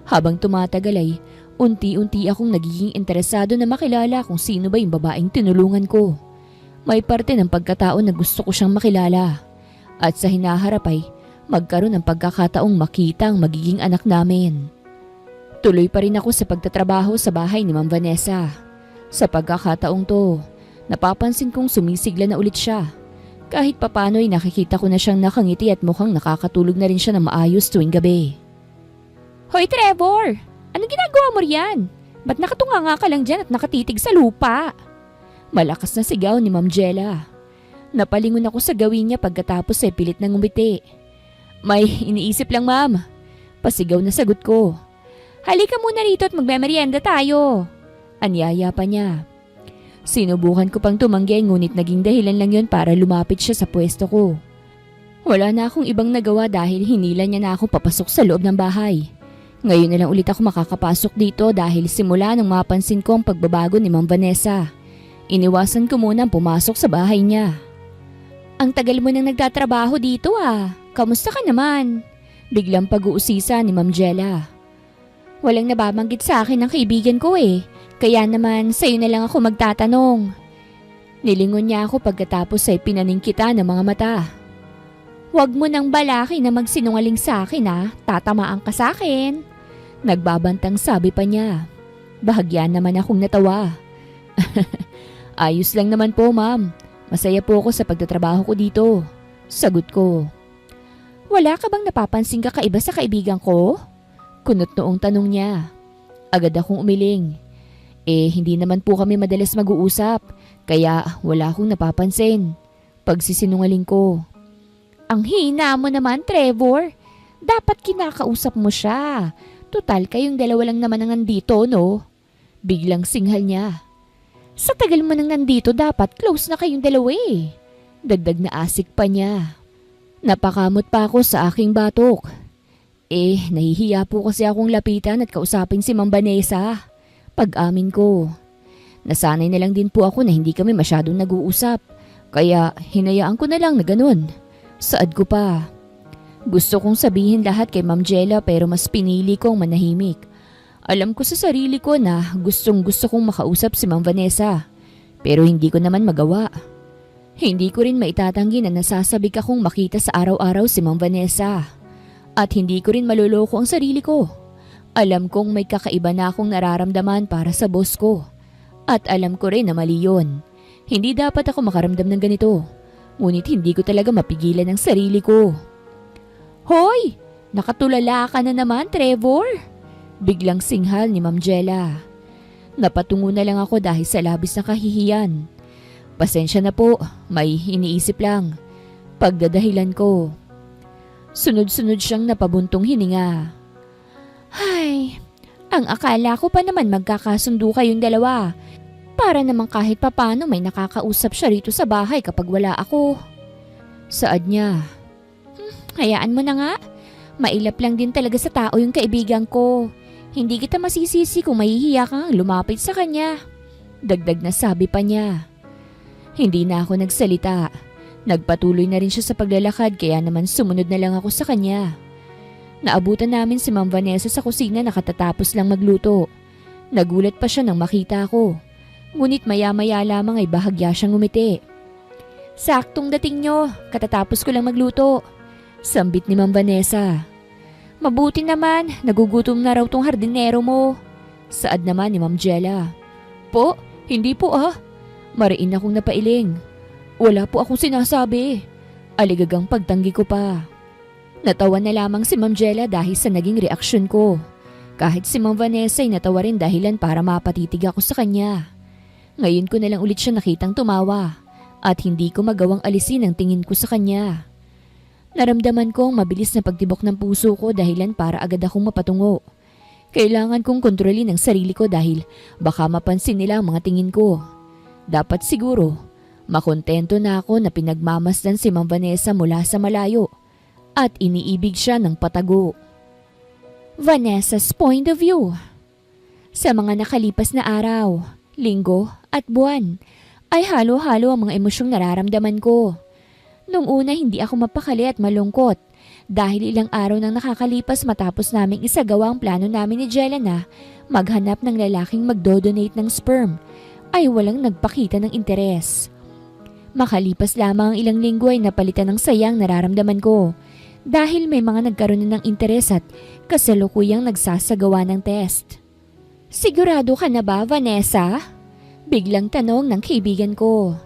Habang tumatagal ay unti-unti akong nagiging interesado na makilala kung sino ba yung babaeng tinulungan ko. May parte ng pagkatao na gusto ko siyang makilala. At sa hinaharap ay magkaroon ng pagkakataong makita ang magiging anak namin. Tuloy pa rin ako sa pagtatrabaho sa bahay ni Ma'am Vanessa. Sa pagkakataong to, napapansin kong sumisigla na ulit siya. Kahit papano'y nakikita ko na siyang nakangiti at mukhang nakakatulog na rin siya ng maayos tuwing gabi. Hoy Trevor! Anong ginagawa mo riyan? Ba't nakatunganga ka lang dyan at nakatitig sa lupa? Malakas na sigaw ni Ma'am Jella. Napalingon ako sa gawin niya pagkatapos ay pilit nang umiti. May iniisip lang ma'am. Pasigaw na sagot ko. Halika muna rito at magmemeryenda tayo. Anyaya pa niya. Sinubukan ko pang tumanggi ngunit naging dahilan lang yon para lumapit siya sa pwesto ko. Wala na akong ibang nagawa dahil hinila niya na ako papasok sa loob ng bahay. Ngayon na lang ulit ako makakapasok dito dahil simula nang mapansin ko ang pagbabago ni Ma'am Vanessa. Iniwasan ko muna ang pumasok sa bahay niya. Ang tagal mo nang nagtatrabaho dito ah. Kamusta ka naman? Biglang pag-uusisa ni Ma'am Jella. Walang nababanggit sa akin ng kaibigan ko eh. Kaya naman sa'yo na lang ako magtatanong. Nilingon niya ako pagkatapos ay pinaning kita ng mga mata. Huwag mo nang balaki na magsinungaling sa akin ah. Tatamaan ka sa akin. Nagbabantang sabi pa niya. Bahagyan naman akong natawa. Ayos lang naman po ma'am. Masaya po ako sa pagtatrabaho ko dito. Sagot ko. Wala ka bang napapansin kakaiba sa kaibigan ko? Kunot noong tanong niya. Agad akong umiling. Hindi naman po kami madalas mag-uusap. Kaya wala akong napapansin. Pagsisinungaling ko. Ang hina mo naman, Trevor. Dapat kinakausap mo siya. Tutal kayong dalawa lang naman ang nandito, no? Biglang singhal niya. Sa tagal mo nang nandito, dapat close na kayong dalawa eh. Dagdag na asik pa niya. Napakamot pa ako sa aking batok. Nahihiya po kasi akong lapitan at kausapin si Ma'am Vanessa. Pag-amin ko. Nasanay na lang din po ako na hindi kami masyadong nag-uusap. Kaya hinayaan ko na lang na ganun. Saad ko pa. Gusto kong sabihin lahat kay Ma'am Jella pero mas pinili kong manahimik. Alam ko sa sarili ko na gustong gusto kong makausap si Ma'am Vanessa. Pero hindi ko naman magawa. Hindi ko rin maitatanggi na nasasabik akong makita sa araw-araw si Ma'am Vanessa. At hindi ko rin maluloko ang sarili ko. Alam kong may kakaiba na akong nararamdaman para sa boss ko. At alam ko rin na mali yun. Hindi dapat ako makaramdam ng ganito. Ngunit hindi ko talaga mapigilan ang sarili ko. Hoy! Nakatulala ka na naman, Trevor! Biglang singhal ni Ma'am Jella. Napatungo na lang ako dahil sa labis na kahihiyan. Pasensya na po, may iniisip lang. Pagdadahilan ko. Sunod-sunod siyang napabuntong hininga. Ay, ang akala ko pa naman magkakasundo kayong dalawa. Para naman kahit papano may nakakausap siya rito sa bahay kapag wala ako. Saad niya. Hayaan mo na nga. Mailap lang din talaga sa tao yung kaibigan ko. Hindi kita masisisi kung mahihiya kang lumapit sa kanya. Dagdag na sabi pa niya. Hindi na ako nagsalita. Nagpatuloy na rin siya sa paglalakad kaya naman sumunod na lang ako sa kanya. Naabutan namin si Ma'am Vanessa sa kusina na katatapos lang magluto. Nagulat pa siya nang makita ako. Ngunit maya-maya lamang ay bahagya siyang ngumiti. Saktong dating nyo, katatapos ko lang magluto. Sambit ni Ma'am Vanessa. Mabuti naman, nagugutom na raw tong hardinero mo. Saad naman ni Ma'am Jella. Po, hindi po ah. Mariin akong napailing. Wala po akong sinasabi. Aligagang pagtanggi ko pa. Natawa na lamang si Ma'am Jella dahil sa naging reaksyon ko. Kahit si Ma'am Vanessa ay natawa rin dahilan para mapatitig ako sa kanya. Ngayon ko na lang ulit siya nakitang tumawa at hindi ko magawang alisin ang tingin ko sa kanya. Naramdaman ko ang mabilis na pagtibok ng puso ko dahilan para agad akong mapatungo. Kailangan kong kontrolin ang sarili ko dahil baka mapansin nila ang mga tingin ko. Dapat siguro, makontento na ako na pinagmamasdan si Ma'am Vanessa mula sa malayo at iniibig siya ng patago. Vanessa's point of view. Sa mga nakalipas na araw, linggo at buwan, ay halo-halo ang mga emosyong nararamdaman ko. Nung una hindi ako mapakali at malungkot dahil ilang araw nang nakakalipas matapos naming isagawa ang plano namin ni Jella na maghanap ng lalaking magdodonate ng sperm ay walang nagpakita ng interes. Makalipas lamang ang ilang linggo ay napalitan ng sayang nararamdaman ko dahil may mga nagkaroon na ng interes at kasalukuyang nagsasagawa ng test. Sigurado ka na ba, Vanessa? Biglang tanong ng kaibigan ko.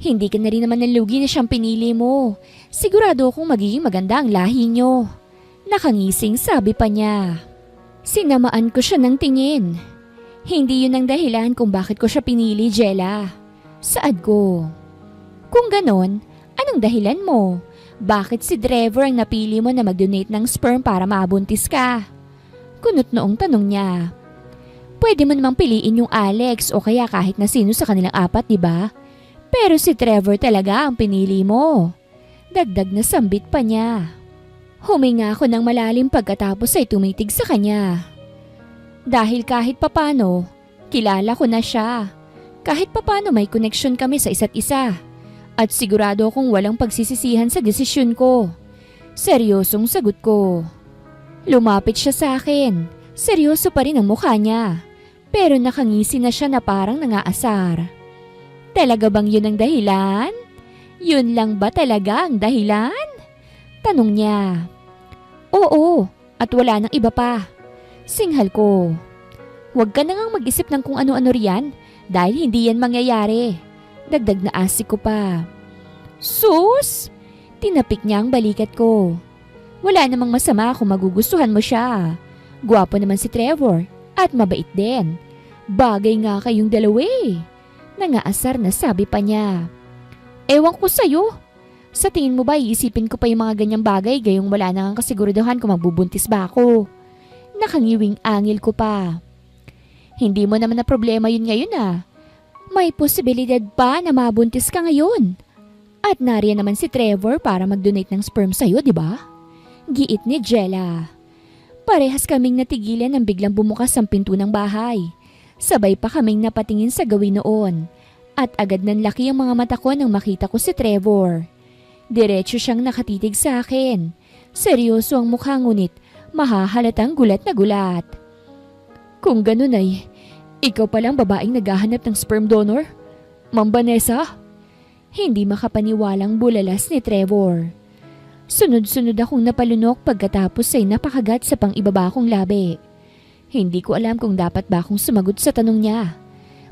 Hindi ka na rin naman nalugi na siyang pinili mo. Sigurado akong magiging maganda ang lahi niyo. Nakangising sabi pa niya. Sinamaan ko siya ng tingin. Hindi yun ang dahilan kung bakit ko siya pinili, Jella. Saad ko. Kung ganon, anong dahilan mo? Bakit si Trevor ang napili mo na mag-donate ng sperm para mabuntis ka? Kunot noong tanong niya. Pwede mo namang piliin yung Alex o kaya kahit na sino sa kanilang apat, di ba? Pero si Trevor talaga ang pinili mo. Dagdag na sambit pa niya. Huminga ako ng malalim pagkatapos ay tumitig sa kanya. Dahil kahit papano, kilala ko na siya. Kahit papano may connection kami sa isa't isa. At sigurado akong walang pagsisisihan sa desisyon ko. Seryosong sagot ko. Lumapit siya sa akin. Seryoso pa rin ang mukha niya. Pero nakangisi na siya na parang nangaasar. Talaga bang yun ang dahilan? Yun lang ba talaga ang dahilan? Tanong niya. Oo, at wala nang iba pa. Singhal ko. Huwag ka na ngang mag-isip ng kung ano-ano riyan dahil hindi yan mangyayari. Dagdag na asik ko pa. Sus! Tinapik niya ang balikat ko. Wala namang masama kung magugustuhan mo siya. Gwapo naman si Trevor at mabait din. Bagay nga kayong dalawa eh. Nangaasar na sabi pa niya. Ewan ko sa'yo. Sa tingin mo ba iisipin ko pa yung mga ganyang bagay gayong wala na nga kasiguraduhan kung magbubuntis ba ako? Nakangiwing angil ko pa. Hindi mo naman na problema yun ngayon ah. May posibilidad pa na mabuntis ka ngayon. At nariyan naman si Trevor para mag-donate ng sperm sa'yo, di ba? Giit ni Jella. Parehas kaming natigilan nang biglang bumukas ang pinto ng bahay. Sabay pa kaming napatingin sa gawin noon. At agad nanlaki ang mga mata ko nang makita ko si Trevor. Diretso siyang nakatitig sa akin. Seryoso ang mukha ngunit mahahalatang gulat na gulat. Kung ganun ay, ikaw palang babaeng naghahanap ng sperm donor? Ma'am Vanessa? Hindi makapaniwalang bulalas ni Trevor. Sunod-sunod akong napalunok pagkatapos ay napakagat sa pang-ibaba kong labi. Hindi ko alam kung dapat ba akong sumagot sa tanong niya.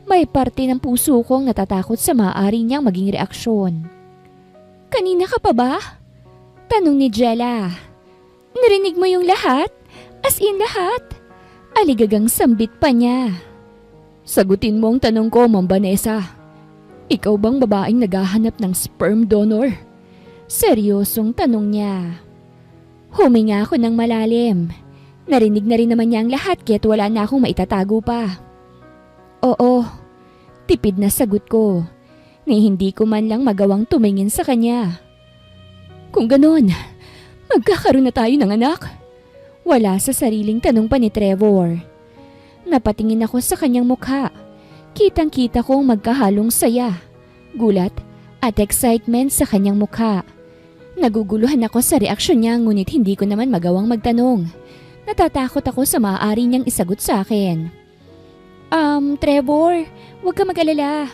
May parte ng puso kong natatakot sa maaari niyang maging reaksyon. Kanina ka pa ba? Tanong ni Jella. Narinig mo yung lahat? As in lahat? Aligagang sambit pa niya. Sagutin mo ang tanong ko, Ma'am Vanessa. Ikaw bang babaeng naghahanap ng sperm donor? Seryosong tanong niya. Huminga ako ng malalim. Narinig na rin naman niya ang lahat kaya't wala na akong maitatago pa. Oo, tipid na sagot ko. Ni hindi ko man lang magawang tumingin sa kanya. Kung ganon, magkakaroon na tayo ng anak? Wala sa sariling tanong pa ni Trevor. Napatingin ako sa kanyang mukha. Kitang-kita kong magkahalong saya, gulat at excitement sa kanyang mukha. Naguguluhan ako sa reaksyon niya ngunit hindi ko naman magawang magtanong. Natatakot ako sa maaari niyang isagot sa akin. Trevor, huwag ka mag-alala.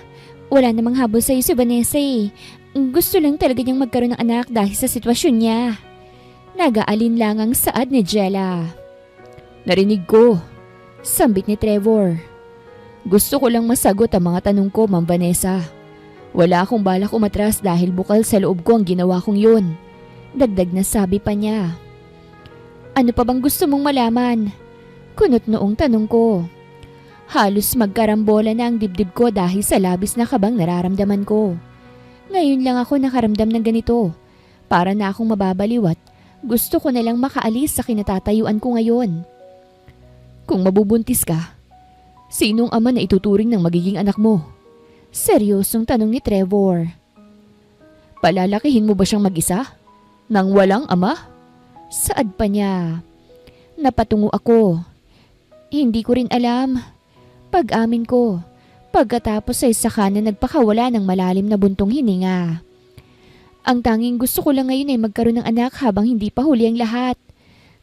Wala namang habol sa'yo si Vanessa eh. Gusto lang talaga niyang magkaroon ng anak dahil sa sitwasyon niya. Nag-aalin lang ang saad ni Jella. Narinig ko, sambit ni Trevor. Gusto ko lang masagot ang mga tanong ko, Ma'am Vanessa. Wala akong balak umatras dahil bukal sa loob ko ang ginawa kong yun. Dagdag na sabi pa niya. Ano pa bang gusto mong malaman? Kunot noong tanong ko. Halos magkarambola na ang dibdib ko dahil sa labis na kabang nararamdaman ko. Ngayon lang ako nakaramdam ng ganito. Para na akong mababaliw at gusto ko na lang makaalis sa kinatatayuan ko ngayon. Kung mabubuntis ka, sinong ama na ituturing ng magiging anak mo? Seryosong tanong ni Trevor. Palalakihin mo ba siyang mag-isa? Nang walang ama? Saad pa niya. Napatungo ako. Hindi ko rin alam. Pag-amin ko, pagkatapos ay saka na nagpakawala ng malalim na buntong hininga. Ang tanging gusto ko lang ngayon ay magkaroon ng anak habang hindi pa huli ang lahat.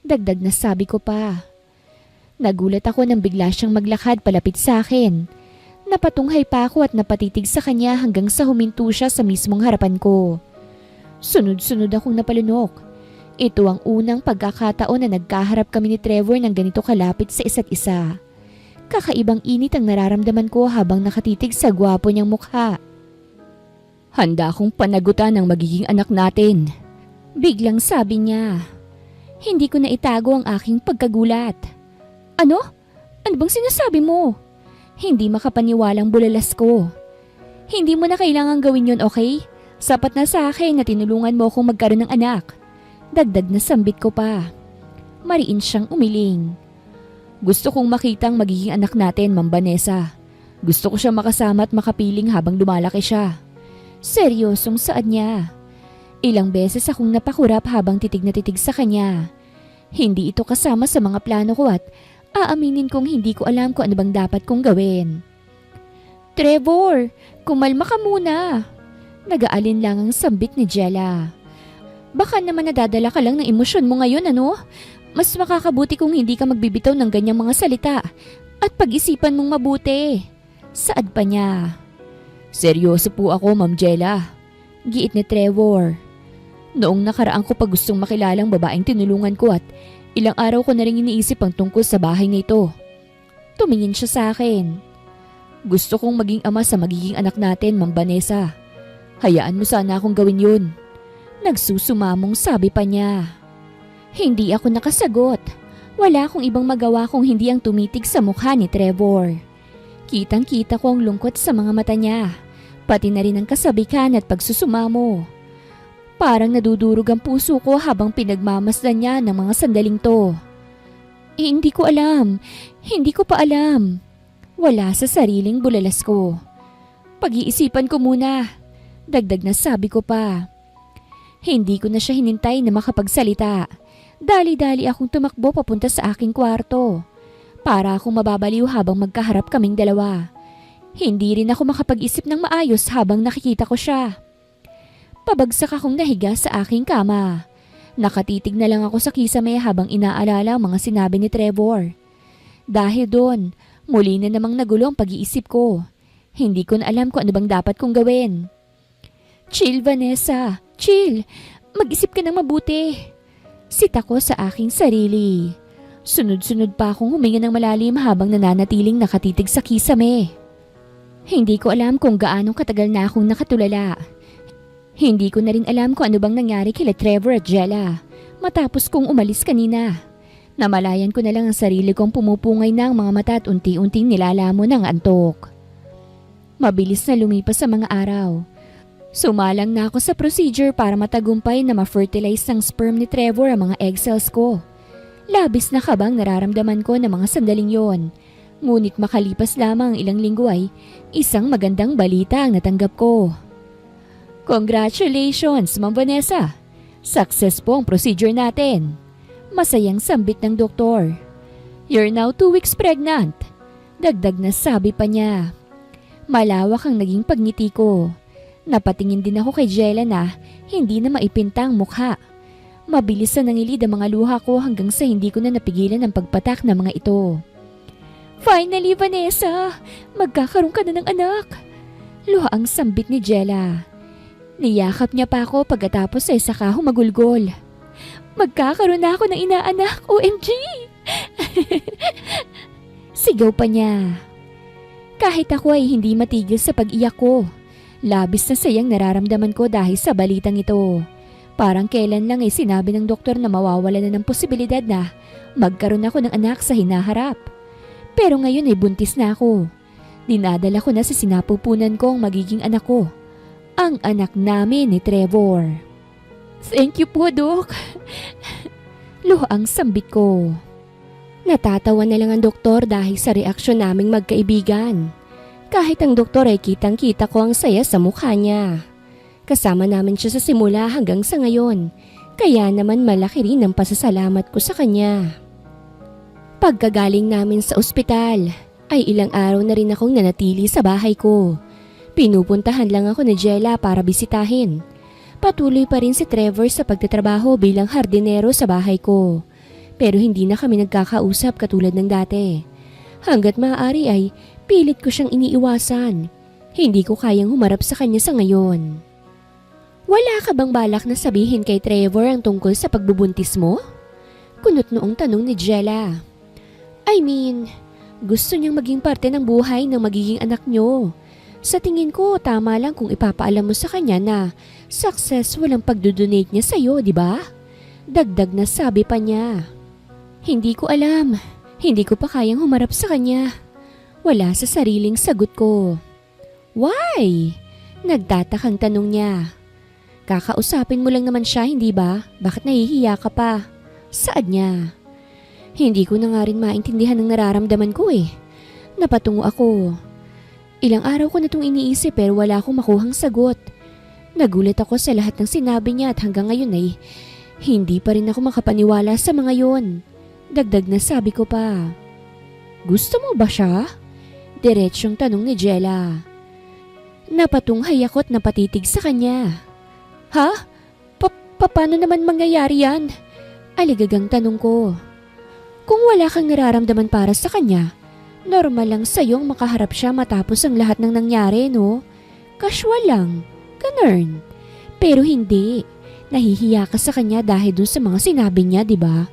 Dagdag na sabi ko pa. Nagulat ako nang bigla siyang maglakad palapit sa akin. Napatunghay pa ako at napatitig sa kanya hanggang sa huminto siya sa mismong harapan ko. Sunod-sunod akong napalunok. Ito ang unang pagkakataon na nagkaharap kami ni Trevor ng ganito kalapit sa isa't isa. Kakaibang init ang nararamdaman ko habang nakatitig sa gwapo niyang mukha. Handa akong panagutan ang magiging anak natin. Biglang sabi niya. Hindi ko na itago ang aking pagkagulat. Ano? Ano bang sinasabi mo? Hindi makapaniwalang bulalas ko. Hindi mo na kailangang gawin yon, okay? Sapat na sa akin na tinulungan mo akong magkaroon ng anak. Dagdag na sambit ko pa. Mariin siyang umiling. Gusto kong makita ang magiging anak natin, Ma'am Vanessa. Gusto ko siya makasama at makapiling habang lumalaki siya. Seryosong saad niya. Ilang beses akong napakurap habang titig na titig sa kanya. Hindi ito kasama sa mga plano ko at aaminin kong hindi ko alam kung ano bang dapat kong gawin. Trevor, kumalma ka muna. Nag-aalin lang ang sambit ni Jella. Baka naman nadadala ka lang ng emosyon mo ngayon, ano? Mas makakabuti kung hindi ka magbibitaw ng ganyang mga salita at pag-isipan mong mabuti. Saad pa niya. Seryoso po ako, Ma'am Jella. Giit ni Trevor. Noong nakaraan ko pa gustong makilalang babaeng tinulungan ko at ilang araw ko na rin iniisip ang tungkol sa bahay na ito. Tumingin siya sa akin. Gusto kong maging ama sa magiging anak natin, Ma'am Vanessa. Hayaan mo sana akong gawin yun. Nagsusumamong sabi pa niya. Hindi ako nakasagot. Wala akong ibang magawa kung hindi ang tumitig sa mukha ni Trevor. Kitang-kita ko ang lungkot sa mga mata niya, pati na rin ang kasabikan at pagsusumamo. Parang nadudurog ang puso ko habang pinagmamasdan niya ng mga sandaling to. Hindi ko alam. Hindi ko pa alam. Wala sa sariling bulalas ko. Pag-iisipan ko muna. Dagdag na sabi ko pa. Hindi ko na siya hinintay na makapagsalita. Dali-dali akong tumakbo papunta sa aking kwarto. Para akong mababaliw habang magkaharap kaming dalawa. Hindi rin ako makapag-isip ng maayos habang nakikita ko siya. Pabagsak akong nahiga sa aking kama. Nakatitig na lang ako sa kisame habang inaalala ang mga sinabi ni Trevor. Dahil doon, muli na namang nagulo ang pag-iisip ko. Hindi ko na alam kung ano bang dapat kong gawin. Chill, Vanessa. Chill. Mag-isip ka ng mabuti. Sita ko sa aking sarili. Sunod-sunod pa akong huminga ng malalim habang nananatiling nakatitig sa kisame. Hindi ko alam kung gaano katagal na akong nakatulala. Hindi ko na rin alam kung ano bang nangyari kila Trevor at Jella matapos kong umalis kanina. Namalayan ko na lang ang sarili kong pumupungay ng mga mata at unti-unting nilalamon ng antok. Mabilis na lumipas sa mga araw. Sumalang na ako sa procedure para matagumpay na ma-fertilize ng sperm ni Trevor ang mga egg cells ko. Labis na kabang nararamdaman ko ng mga sandaling yon. Ngunit makalipas lamang ang ilang linggo ay isang magandang balita ang natanggap ko. Congratulations, Ma'am Vanessa! Success po ang procedure natin. Masayang sambit ng doktor. You're now 2 weeks pregnant. Dagdag na sabi pa niya. Malawak ang naging pagngiti ko. Napatingin din ako kay Jella na hindi na maipinta ang mukha. Mabilis na nangilid ang mga luha ko hanggang sa hindi ko na napigilan ang pagpatak ng mga ito. Finally, Vanessa! Magkakaroon ka na ng anak! Luha ang sambit ni Jella. Niyakap niya pa ako pagkatapos ay saka humagulgol. Magkakaroon na ako ng inaanak, OMG! Sigaw pa niya. Kahit ako ay hindi matigil sa pag-iyak ko. Labis na sayang nararamdaman ko dahil sa balitang ito. Parang kailan lang ay sinabi ng doktor na mawawala na ng posibilidad na magkaroon ako ng anak sa hinaharap. Pero ngayon ay buntis na ako. Dinadala ko na sa sinapupunan ko ang magiging anak ko. Ang anak namin ni Trevor. Thank you po, Dok. Luha ang sambit ko. Natatawa na lang ang doktor dahil sa reaksyon naming magkaibigan. Kahit ang doktor ay kitang-kita ko ang saya sa mukha niya. Kasama namin siya sa simula hanggang sa ngayon. Kaya naman malaki rin ang pasasalamat ko sa kanya. Pagkagaling namin sa ospital, ay ilang araw na rin akong nanatili sa bahay ko. Pinupuntahan lang ako ni Jella para bisitahin. Patuloy pa rin si Trevor sa pagtatrabaho bilang hardinero sa bahay ko. Pero hindi na kami nagkakausap katulad ng dati. Hanggat maaari ay pilit ko siyang iniiwasan. Hindi ko kayang humarap sa kanya sa ngayon. Wala ka bang balak na sabihin kay Trevor ang tungkol sa pagbubuntis mo? Kunot noong tanong ni Jella. I mean, gusto niyang maging parte ng buhay ng magiging anak niyo. Sa tingin ko, tama lang kung ipapaalam mo sa kanya na successful ang pagdodonate niya sa'yo, di ba? Dagdag na sabi pa niya. Hindi ko alam. Hindi ko pa kayang humarap sa kanya. Wala sa sariling sagot ko. Why? Nagtatakang tanong niya. Kakausapin mo lang naman siya, hindi ba? Bakit nahihiya ka pa? Saad niya. Hindi ko na nga rin maintindihan ang nararamdaman ko eh. Napatungo ako. Ilang araw ko na itong iniisip pero wala akong makuhang sagot. Nagulat ako sa lahat ng sinabi niya at hanggang ngayon ay hindi pa rin ako makapaniwala sa mga yon. Dagdag na sabi ko pa. Gusto mo ba siya? Diretsyong tanong ni Jella. Napatunghay ako at napatitig sa kanya. Ha? Paano naman mangyayari yan? Aligagang tanong ko. Kung wala kang nararamdaman para sa kanya, normal lang sa'yong makaharap siya matapos ang lahat ng nangyari, no? Casual lang. Ganun. Pero hindi. Nahihiya ka sa kanya dahil dun sa mga sinabi niya, di ba?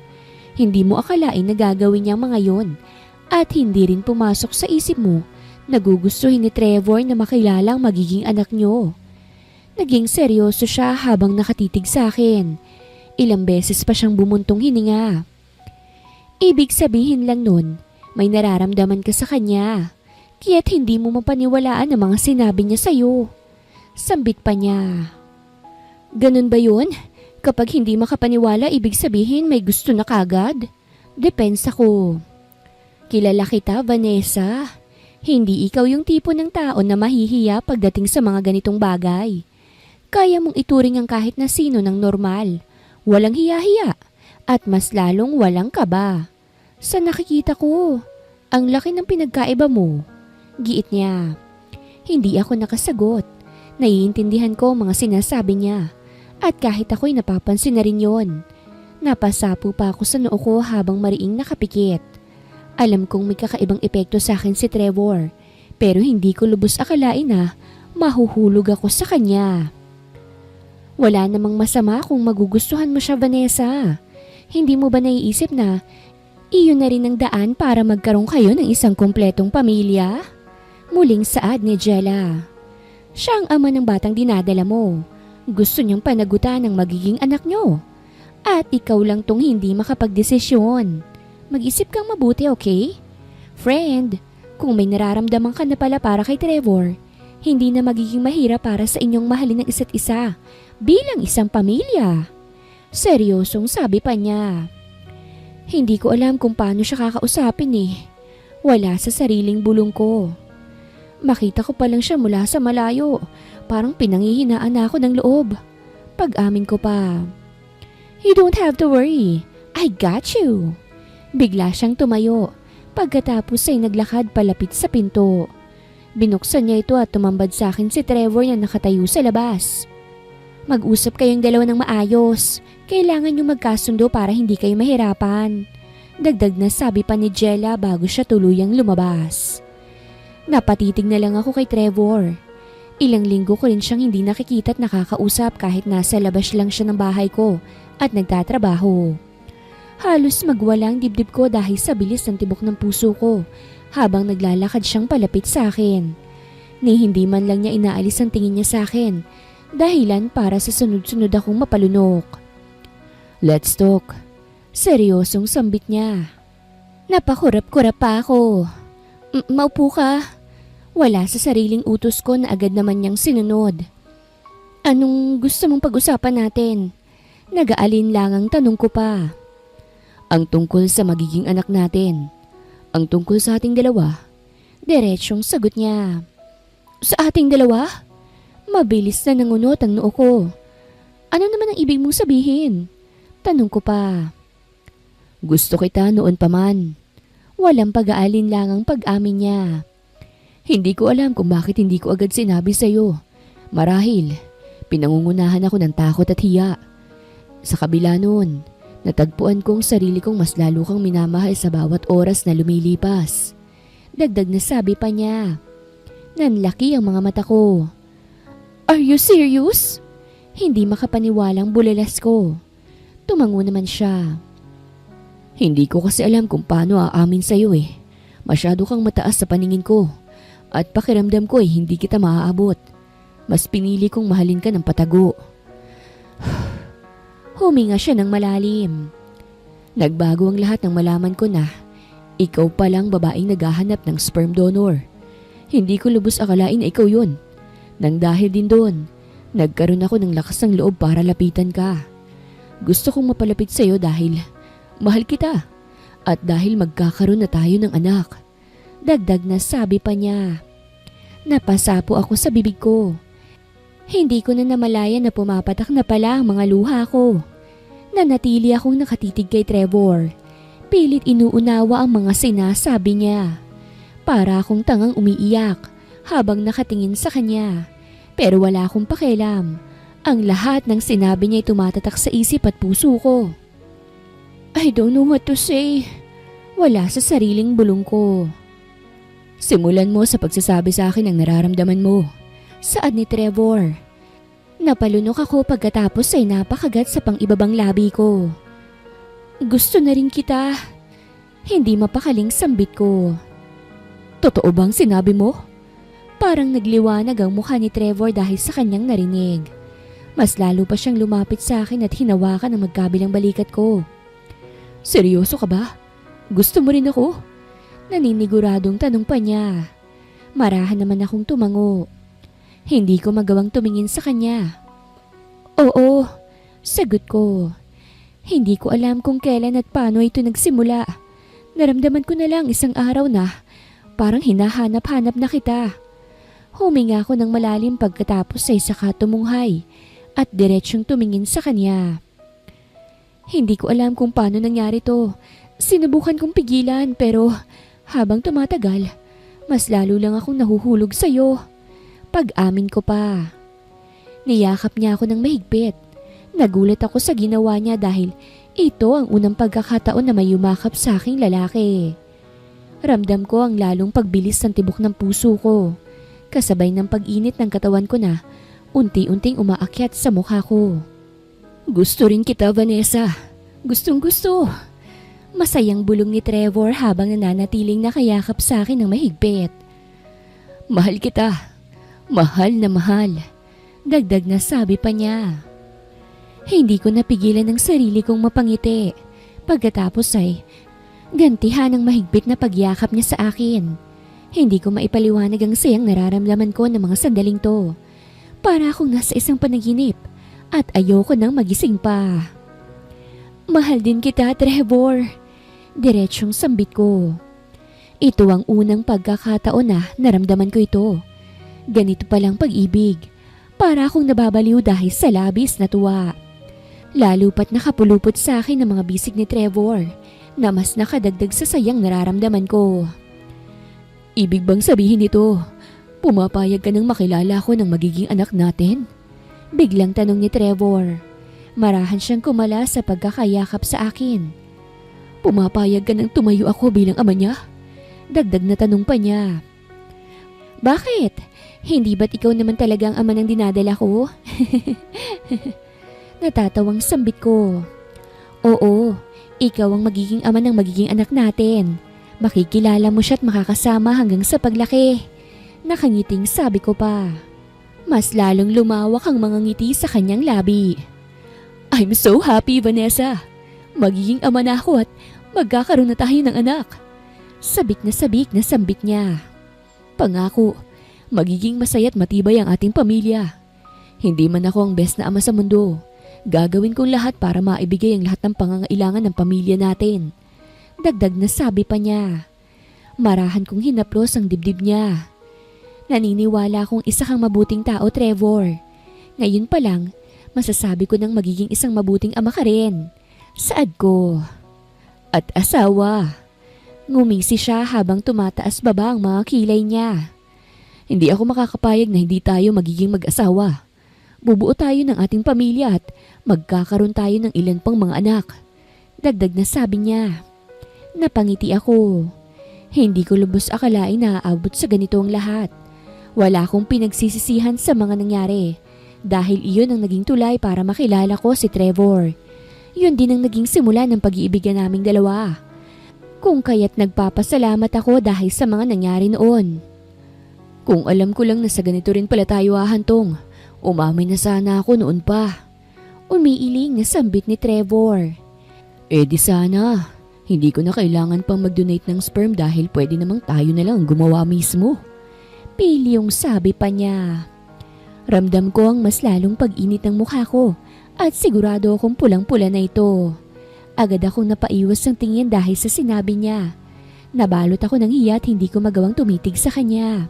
Hindi mo akalain na gagawin niya mga yon. At hindi rin pumasok sa isip mo na gugustuhin ni Trevor na makilalang magiging anak niyo. Naging seryoso siya habang nakatitig sa akin. Ilang beses pa siyang bumuntong hininga. Ibig sabihin lang nun, may nararamdaman ka sa kanya. Kaya't hindi mo mapaniwalaan ang mga sinabi niya sa'yo. Sambit pa niya. Ganun ba yun? Kapag hindi makapaniwala, ibig sabihin may gusto na kagad? Depensa ko. Kilala kita, Vanessa. Hindi ikaw yung tipo ng tao na mahihiya pagdating sa mga ganitong bagay. Kaya mong ituring ang kahit na sino ng normal. Walang hiya-hiya at mas lalong walang kaba. Sa nakikita ko, ang laki ng pinagkaiba mo. Giit niya. Hindi ako nakasagot. Naiintindihan ko mga sinasabi niya. At kahit ako'y napapansin na rin yon. Napasapo pa ako sa noo ko habang mariing nakapikit. Alam kong may kakaibang epekto sa akin si Trevor, pero hindi ko lubos akalain na mahuhulog ako sa kanya. Wala namang masama kung magugustuhan mo siya, Vanessa. Hindi mo ba naiisip na iyon na rin ang daan para magkaroon kayo ng isang kumpletong pamilya? Muling saad ni Jella. Siya ang ama ng batang dinadala mo. Gusto niyang panagutan ng magiging anak niyo. At ikaw lang tong hindi makapagdesisyon. Mag-isip kang mabuti, okay? Friend, kung may nararamdaman ka na pala para kay Trevor, hindi na magiging mahirap para sa inyong mahalin ng isa't isa bilang isang pamilya. Seryosong sabi pa niya. Hindi ko alam kung paano siya kakausapin eh. Wala sa sariling bulong ko. Makita ko pa lang siya mula sa malayo. Parang pinanghihinaan na ako ng loob. Pag-amin ko pa. You don't have to worry. I got you. Bigla siyang tumayo. Pagkatapos ay naglakad palapit sa pinto. Binuksan niya ito at tumambad sa akin si Trevor na nakatayo sa labas. Mag-usap kayong dalawa ng maayos. Kailangan niyo magkasundo para hindi kayo mahirapan. Dagdag na sabi pa ni Jella bago siya tuluyang lumabas. Napatitig na lang ako kay Trevor. Ilang linggo ko rin siyang hindi nakikita at nakakausap kahit nasa labas lang siya ng bahay ko at nagtatrabaho. Halos magwala ang dibdib ko dahil sa bilis ng tibok ng puso ko habang naglalakad siyang palapit sa akin. Ni hindi man lang niya inaalis ang tingin niya sa akin, dahilan para sa sunod-sunod akong mapalunok. Let's talk. Seryosong sambit niya. Napakurap-kurap pa ako. Maupo ka. Wala sa sariling utos ko na agad naman niyang sinunod. Anong gusto mong pag-usapan natin? Nag-aalinlangang tanong ko pa. Ang tungkol sa magiging anak natin. Ang tungkol sa ating dalawa. Diretsyong sagot niya. Sa ating dalawa? Mabilis na nangunot ang noo ko. Ano naman ang ibig mong sabihin? Tanong ko pa. Gusto kita noon pa man. Walang pag-aalinlangang pag-amin niya. Hindi ko alam kung bakit hindi ko agad sinabi sa'yo. Marahil, pinangungunahan ako ng takot at hiya. Sa kabila noon, natagpuan kong sarili kong mas lalo kang minamahal sa bawat oras na lumilipas. Dagdag na sabi pa niya. Nanlaki ang mga mata ko. Are you serious? Hindi makapaniwalang bulalas ko. Tumango naman siya. Hindi ko kasi alam kung paano aamin sa'yo eh. Masyado kang mataas sa paningin ko. At pakiramdam ko hindi kita maaabot. Mas pinili kong mahalin ka ng patago. Huminga siya ng malalim. Nagbago ang lahat nang malaman ko na ikaw palang babaeng naghahanap ng sperm donor. Hindi ko lubos akalain na ikaw yun. Nang dahil din doon, nagkaroon ako ng lakas ng loob para lapitan ka. Gusto kong mapalapit sa'yo dahil mahal kita at dahil magkakaroon na tayo ng anak. Dagdag na sabi pa niya. Napasapo ako sa bibig ko. Hindi ko na namalayan na pumapatak na pala ang mga luha ko. Nanatili akong nakatitig kay Trevor. Pilit inuunawa ang mga sinasabi niya. Para akong tangang umiiyak habang nakatingin sa kanya. Pero wala akong pakialam. Ang lahat ng sinabi niya ay tumatatak sa isip at puso ko. I don't know what to say. Wala sa sariling bulong ko. Simulan mo sa pagsasabi sa akin ang nararamdaman mo. Saad ni Trevor. Napalunok ako pagkatapos ay napakagat sa pang-ibabang labi ko. Gusto na rin kita. Hindi mapakaling sambit ko. Totoo bang sinabi mo? Parang nagliwanag ang mukha ni Trevor dahil sa kanyang narinig. Mas lalo pa siyang lumapit sa akin at hinawakan ang magkabilang balikat ko. Seryoso ka ba? Gusto mo rin ako? Naniniguradong tanong pa niya. Marahan naman akong tumango. Hindi ko magawang tumingin sa kanya. Oo, sagot ko. Hindi ko alam kung kailan at paano ito nagsimula. Naramdaman ko na lang isang araw na parang hinahanap-hanap na kita. Huminga ako ng malalim pagkatapos ay saka tumunghay at diretsyong tumingin sa kanya. Hindi ko alam kung paano nangyari to. Sinubukan kong pigilan pero habang tumatagal, mas lalo lang akong nahuhulog sa'yo. Pag-amin ko pa. Niyakap niya ako ng mahigpit. Nagulat ako sa ginawa niya dahil Ito ang unang pagkakataon na may yumakap sa aking lalaki. Ramdam ko ang lalong pagbilis ng tibok ng puso ko, kasabay ng pag-init ng katawan ko na unti-unting umaakyat sa mukha ko. Gusto rin kita, Vanessa. Gustong gusto. Masayang bulong ni Trevor habang nananatiling nakayakap sa akin ng mahigpit. Mahal kita. Mahal na mahal. Dagdag na sabi pa niya. Hindi ko napigilan ang sarili kong mapangiti. Pagkatapos ay gantihan ng mahigpit na pagyakap niya sa akin. Hindi ko maipaliwanag ang sayang nararamdaman ko ng mga sandaling to. Para akong nasa isang panaginip at ayoko nang magising pa. Mahal din kita, Trevor. Diretsyong sambit ko. Ito ang unang pagkakataon na naramdaman ko ito. Ganito palang pag-ibig. Para akong nababaliw dahil sa labis na tuwa. Lalo pat nakapulupot sa akin ng mga bisig ni Trevor na mas nakadagdag sa sayang nararamdaman ko. Ibig bang sabihin nito, pumapayag ka nang makilala ko ng magiging anak natin? Biglang tanong ni Trevor. Marahan siyang kumala sa pagkakayakap sa akin. Pumapayag ka nang tumayo ako bilang ama niya? Dagdag na tanong pa niya. Bakit? Hindi ba't ikaw naman talaga ang ama ng dinadala ko? Natatawang sambit ko. Oo, ikaw ang magiging ama ng magiging anak natin. Makikilala mo siya at makakasama hanggang sa paglaki. Nakangiting sabi ko pa. Mas lalong lumawak ang mga ngiti sa kanyang labi. I'm so happy, Vanessa. Magiging ama na ako at magkakaroon na tayo ng anak. Sabik na sambit niya. Pangako, magiging masaya at matibay ang ating pamilya. Hindi man ako ang best na ama sa mundo. Gagawin kong lahat para maibigay ang lahat ng pangangailangan ng pamilya natin. Dagdag na sabi pa niya. Marahan kong hinaplos ang dibdib niya. Naniniwala akong isa kang mabuting tao, Trevor. Ngayon pa lang, masasabi ko nang magiging isang mabuting ama ka rin. Saad ko. At asawa. Ngumisi siya habang tumataas baba ang mga kilay niya. Hindi ako makakapayag na hindi tayo magiging mag-asawa. Bubuo tayo ng ating pamilya at magkakaroon tayo ng ilan pang mga anak. Dagdag na sabi niya. Napangiti ako. Hindi ko lubos akalain na aabot sa ganito ang lahat. Wala akong pinagsisisihan sa mga nangyari dahil iyon ang naging tulay para makilala ko si Trevor. Yun din ang naging simula ng pag-iibigan naming dalawa. Kung kaya't nagpapasalamat ako dahil sa mga nangyari noon. Kung alam ko lang na sa ganito rin pala tayo hahantong, umamin na sana ako noon pa. Umiiling na sambit ni Trevor. Di sana. Hindi ko na kailangan pang mag-donate ng sperm dahil pwede namang tayo na lang gumawa mismo. Pilyong sabi pa niya. Ramdam ko ang mas lalong pag-init ng mukha ko. At sigurado akong pulang-pula na ito. Agad akong napaiwas ng tingin dahil sa sinabi niya. Nabalot ako ng hiya at hindi ko magawang tumitig sa kanya.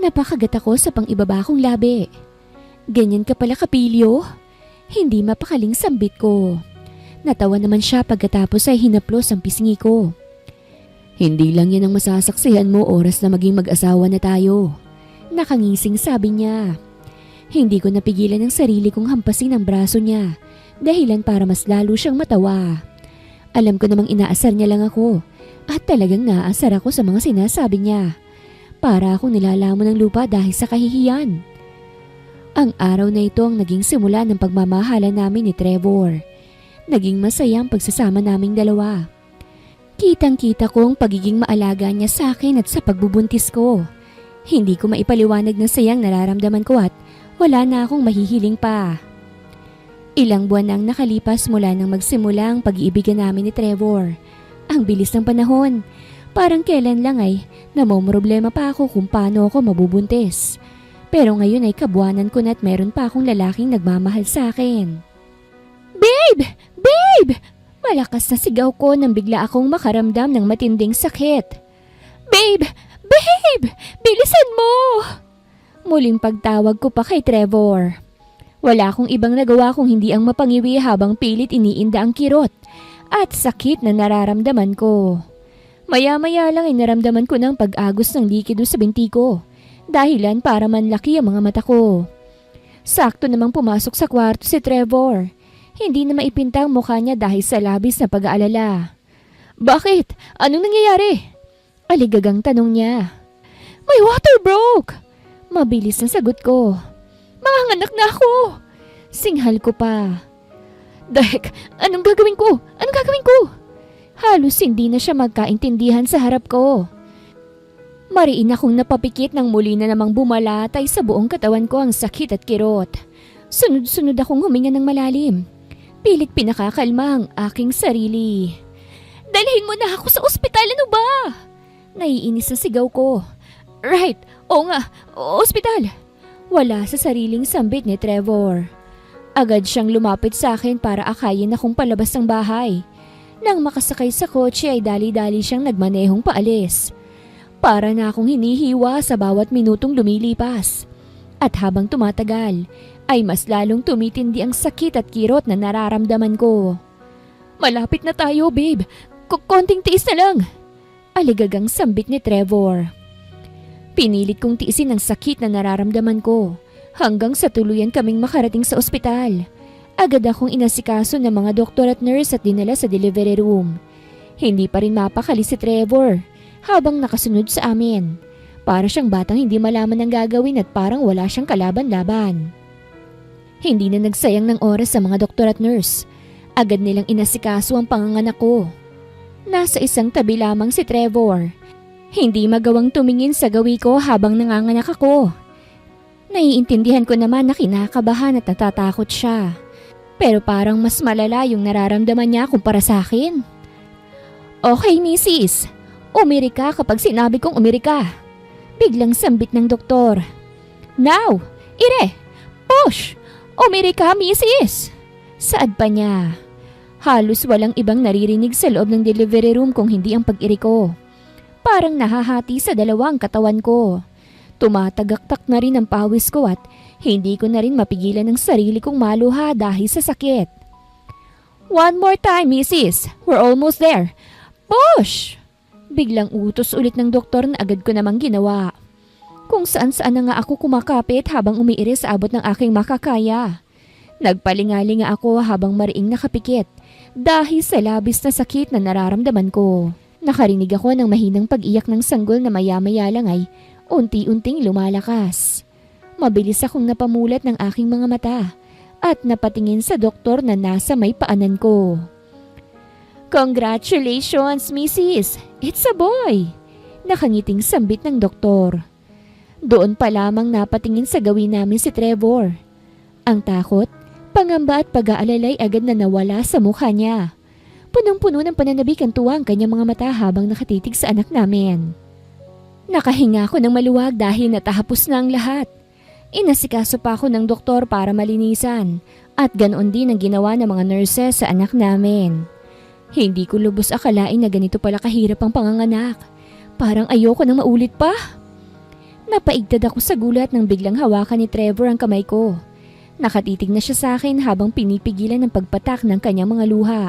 Napakagat ako sa pang-ibaba kong labi. Ganyan ka pala, Kapilyo? Hindi mapakaling sambit ko. Natawa naman siya pagkatapos ay hinaplos ang pisngi ko. Hindi lang yan ang masasaksihan mo oras na maging mag-asawa na tayo. Nakangising sabi niya. Hindi ko napigilan ang sarili kong hampasin ang braso niya, dahilan para mas lalo siyang matawa. Alam ko namang inaasar niya lang ako, at talagang naaasar ako sa mga sinasabi niya. Para akong nilalamon ng lupa dahil sa kahihiyan. Ang araw na ito ang naging simula ng pagmamahalan namin ni Trevor. Naging masaya ang pagsasama naming dalawa. Kitang-kita ko ang pagiging maalaga niya sa akin at sa pagbubuntis ko. Hindi ko maipaliwanag ng sayang nararamdaman ko at wala na akong mahihiling pa. Ilang buwan nang nakalipas mula nang magsimula ang pag-iibigan namin ni Trevor. Ang bilis ng panahon. Parang kailan lang ay namomroblema pa ako kung paano ako mabubuntis. Pero ngayon ay kabuanan ko na at meron pa akong lalaking nagmamahal sa akin. Babe! Babe! Malakas na sigaw ko nang bigla akong makaramdam ng matinding sakit. Babe! Babe! Bilisan mo! Muling pagtawag ko pa kay Trevor. Wala akong ibang nagawa kung hindi ang mapangiwi habang pilit iniinda ang kirot at sakit na nararamdaman ko. Maya-maya lang ay naramdaman ko ng pag-agos ng likido sa binti ko, dahilan para manlaki ang mga mata ko. Sakto namang pumasok sa kwarto si Trevor. Hindi na maipinta ang mukha niya dahil sa labis na pag-aalala. Bakit? Anong nangyayari? Aligagang tanong niya. My water broke! Mabilis na sagot ko. Manganganak na ako! Singhal ko pa. Dahek, anong gagawin ko? Anong gagawin ko? Halos hindi na siya magkaintindihan sa harap ko. Mariin akong napapikit nang muli na namang bumalatay sa buong katawan ko ang sakit at kirot. Sunod-sunod akong huminga ng malalim. Pilit pinakakalma ang aking sarili. Dalhin mo na ako sa ospital, ano ba? Naiinis na sigaw ko. Right, oo nga, ospital. Wala sa sariling sambit ni Trevor. Agad siyang lumapit sa akin para akayin akong palabas ng bahay. Nang makasakay sa kotse ay dali-dali siyang nagmanehong paalis. Para na akong hinihiwa sa bawat minutong lumilipas. At habang tumatagal, ay mas lalong tumitindi ang sakit at kirot na nararamdaman ko. Malapit na tayo, babe. Konting tiis na lang. Aligagang sambit ni Trevor. Pinilit kong tiisin ang sakit na nararamdaman ko hanggang sa tuluyan kaming makarating sa ospital. Agad akong inasikaso ng mga doktor at nurse at dinala sa delivery room. Hindi pa rin mapakali si Trevor habang nakasunod sa amin. Para siyang batang hindi malaman ang gagawin at parang wala siyang kalaban-laban. Hindi na nagsayang ng oras sa mga doktor at nurse. Agad nilang inasikaso ang panganganak ko. Nasa isang tabi lamang si Trevor. Hindi magawang tumingin sa gawi ko habang nanganganak ako. Naiintindihan ko naman na kinakabahan at natatakot siya. Pero parang mas malala yung nararamdaman niya kumpara sa akin. Okay, misis. Umiri ka kapag sinabi kong umiri ka. Biglang sambit ng doktor. Now, ire, push! Umiri ka, misis! Saad pa niya. Halos walang ibang naririnig sa loob ng delivery room kung hindi ang pag-iri ko. Parang nahahati sa dalawang katawan ko. Tumatagaktak na rin ang pawis ko at hindi ko na rin mapigilan ang sarili kong maluha dahil sa sakit. One more time, misis. We're almost there. Push! Biglang utos ulit ng doktor na agad ko namang ginawa. Kung saan-saan na nga ako kumakapit habang umiiri sa abot ng aking makakaya. Nagpalingalinga ako habang mariing nakapikit dahil sa labis na sakit na nararamdaman ko. Nakarinig ako ng mahinang pag-iyak ng sanggol na maya-maya lang ay unti-unting lumalakas. Mabilis akong napamulat ng aking mga mata at napatingin sa doktor na nasa may paanan ko. Congratulations, Mrs. It's a boy! Nakangiting sambit ng doktor. Doon pa lamang napatingin sa gawin namin si Trevor. Ang takot, pangamba at pag-aalalay agad na nawala sa mukha niya. Punong-puno ng pananabik ang tuwa ang kanyang mga mata habang nakatitig sa anak namin. Nakahinga ako ng maluwag dahil natahapos na ang lahat. Inasikaso pa ako ng doktor para malinisan at ganoon din ang ginawa ng mga nurses sa anak namin. Hindi ko lubos akalain na ganito pala kahirap ang panganganak. Parang ayoko nang maulit pa. Napaigtad ako sa gulat nang biglang hawakan ni Trevor ang kamay ko. Nakatitig na siya sa akin habang pinipigilan ang pagpatak ng kanyang mga luha.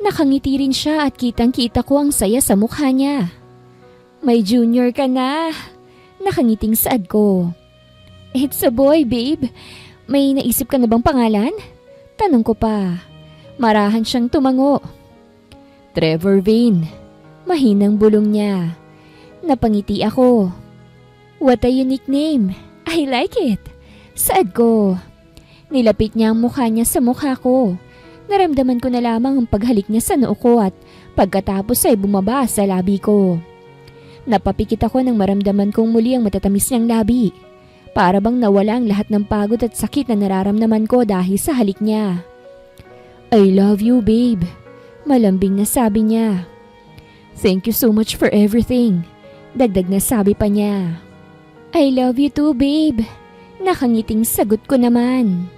Nakangiti rin siya at kitang-kita ko ang saya sa mukha niya. May junior ka na. Nakangiting saad ko. It's a boy, babe. May naisip ka na bang pangalan? Tanong ko pa. Marahan siyang tumango. Trevor Vane. Mahinang bulong niya. Napangiti ako. What a unique name. I like it. Saad ko. Nilapit niya ang mukha niya sa mukha ko. Naramdaman ko na lamang ang paghalik niya sa noo ko at pagkatapos ay bumaba sa labi ko. Napapikit ako nang maramdaman kong muli ang matatamis niyang labi. Para bang nawala ang lahat ng pagod at sakit na nararamdaman ko dahil sa halik niya. I love you, babe. Malambing na sabi niya. Thank you so much for everything. Dagdag na sabi pa niya. I love you too, babe. Nakangiting sagot ko naman.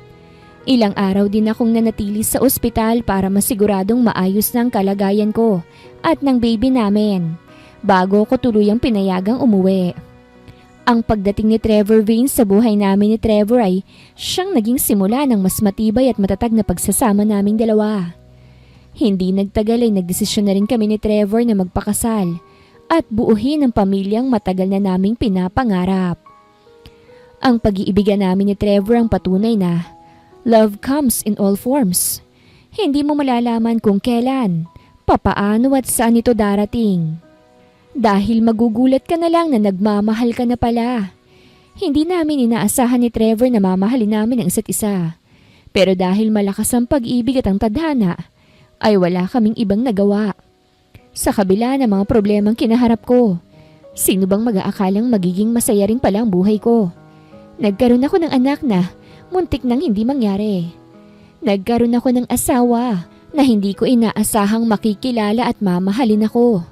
Ilang araw din akong nanatili sa ospital para masiguradong maayos na ang kalagayan ko at ng baby namin bago ko tuluyang pinayagang umuwi. Ang pagdating ni Trevor Vane sa buhay namin ni Trevor ay siyang naging simula ng mas matibay at matatag na pagsasama naming dalawa. Hindi nagtagal ay nagdesisyon na rin kami ni Trevor na magpakasal at buuhin ang pamilyang matagal na naming pinapangarap. Ang pag-iibigan namin ni Trevor ang patunay na Love comes in all forms. Hindi mo malalaman kung kailan, papaano at saan ito darating. Dahil magugulat ka na lang na nagmamahal ka na pala. Hindi namin inaasahan ni Trevor na mamahalin namin ang isa't isa. Pero dahil malakas ang pag-ibig at ang tadhana, ay wala kaming ibang nagawa. Sa kabila ng mga problemang kinaharap ko, sino bang mag-aakalang magiging masaya rin pala ang buhay ko? Nagkaroon ako ng anak na muntik nang hindi mangyari. Nagkaroon ako ng asawa na hindi ko inaasahang makikilala at mamahalin ako.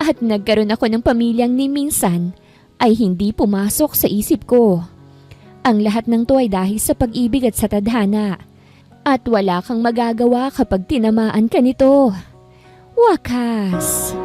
At nagkaroon ako ng pamilyang ni minsan ay hindi pumasok sa isip ko. Ang lahat ng to ay dahil sa pag-ibig at sa tadhana. At wala kang magagawa kapag tinamaan ka nito. Wakas!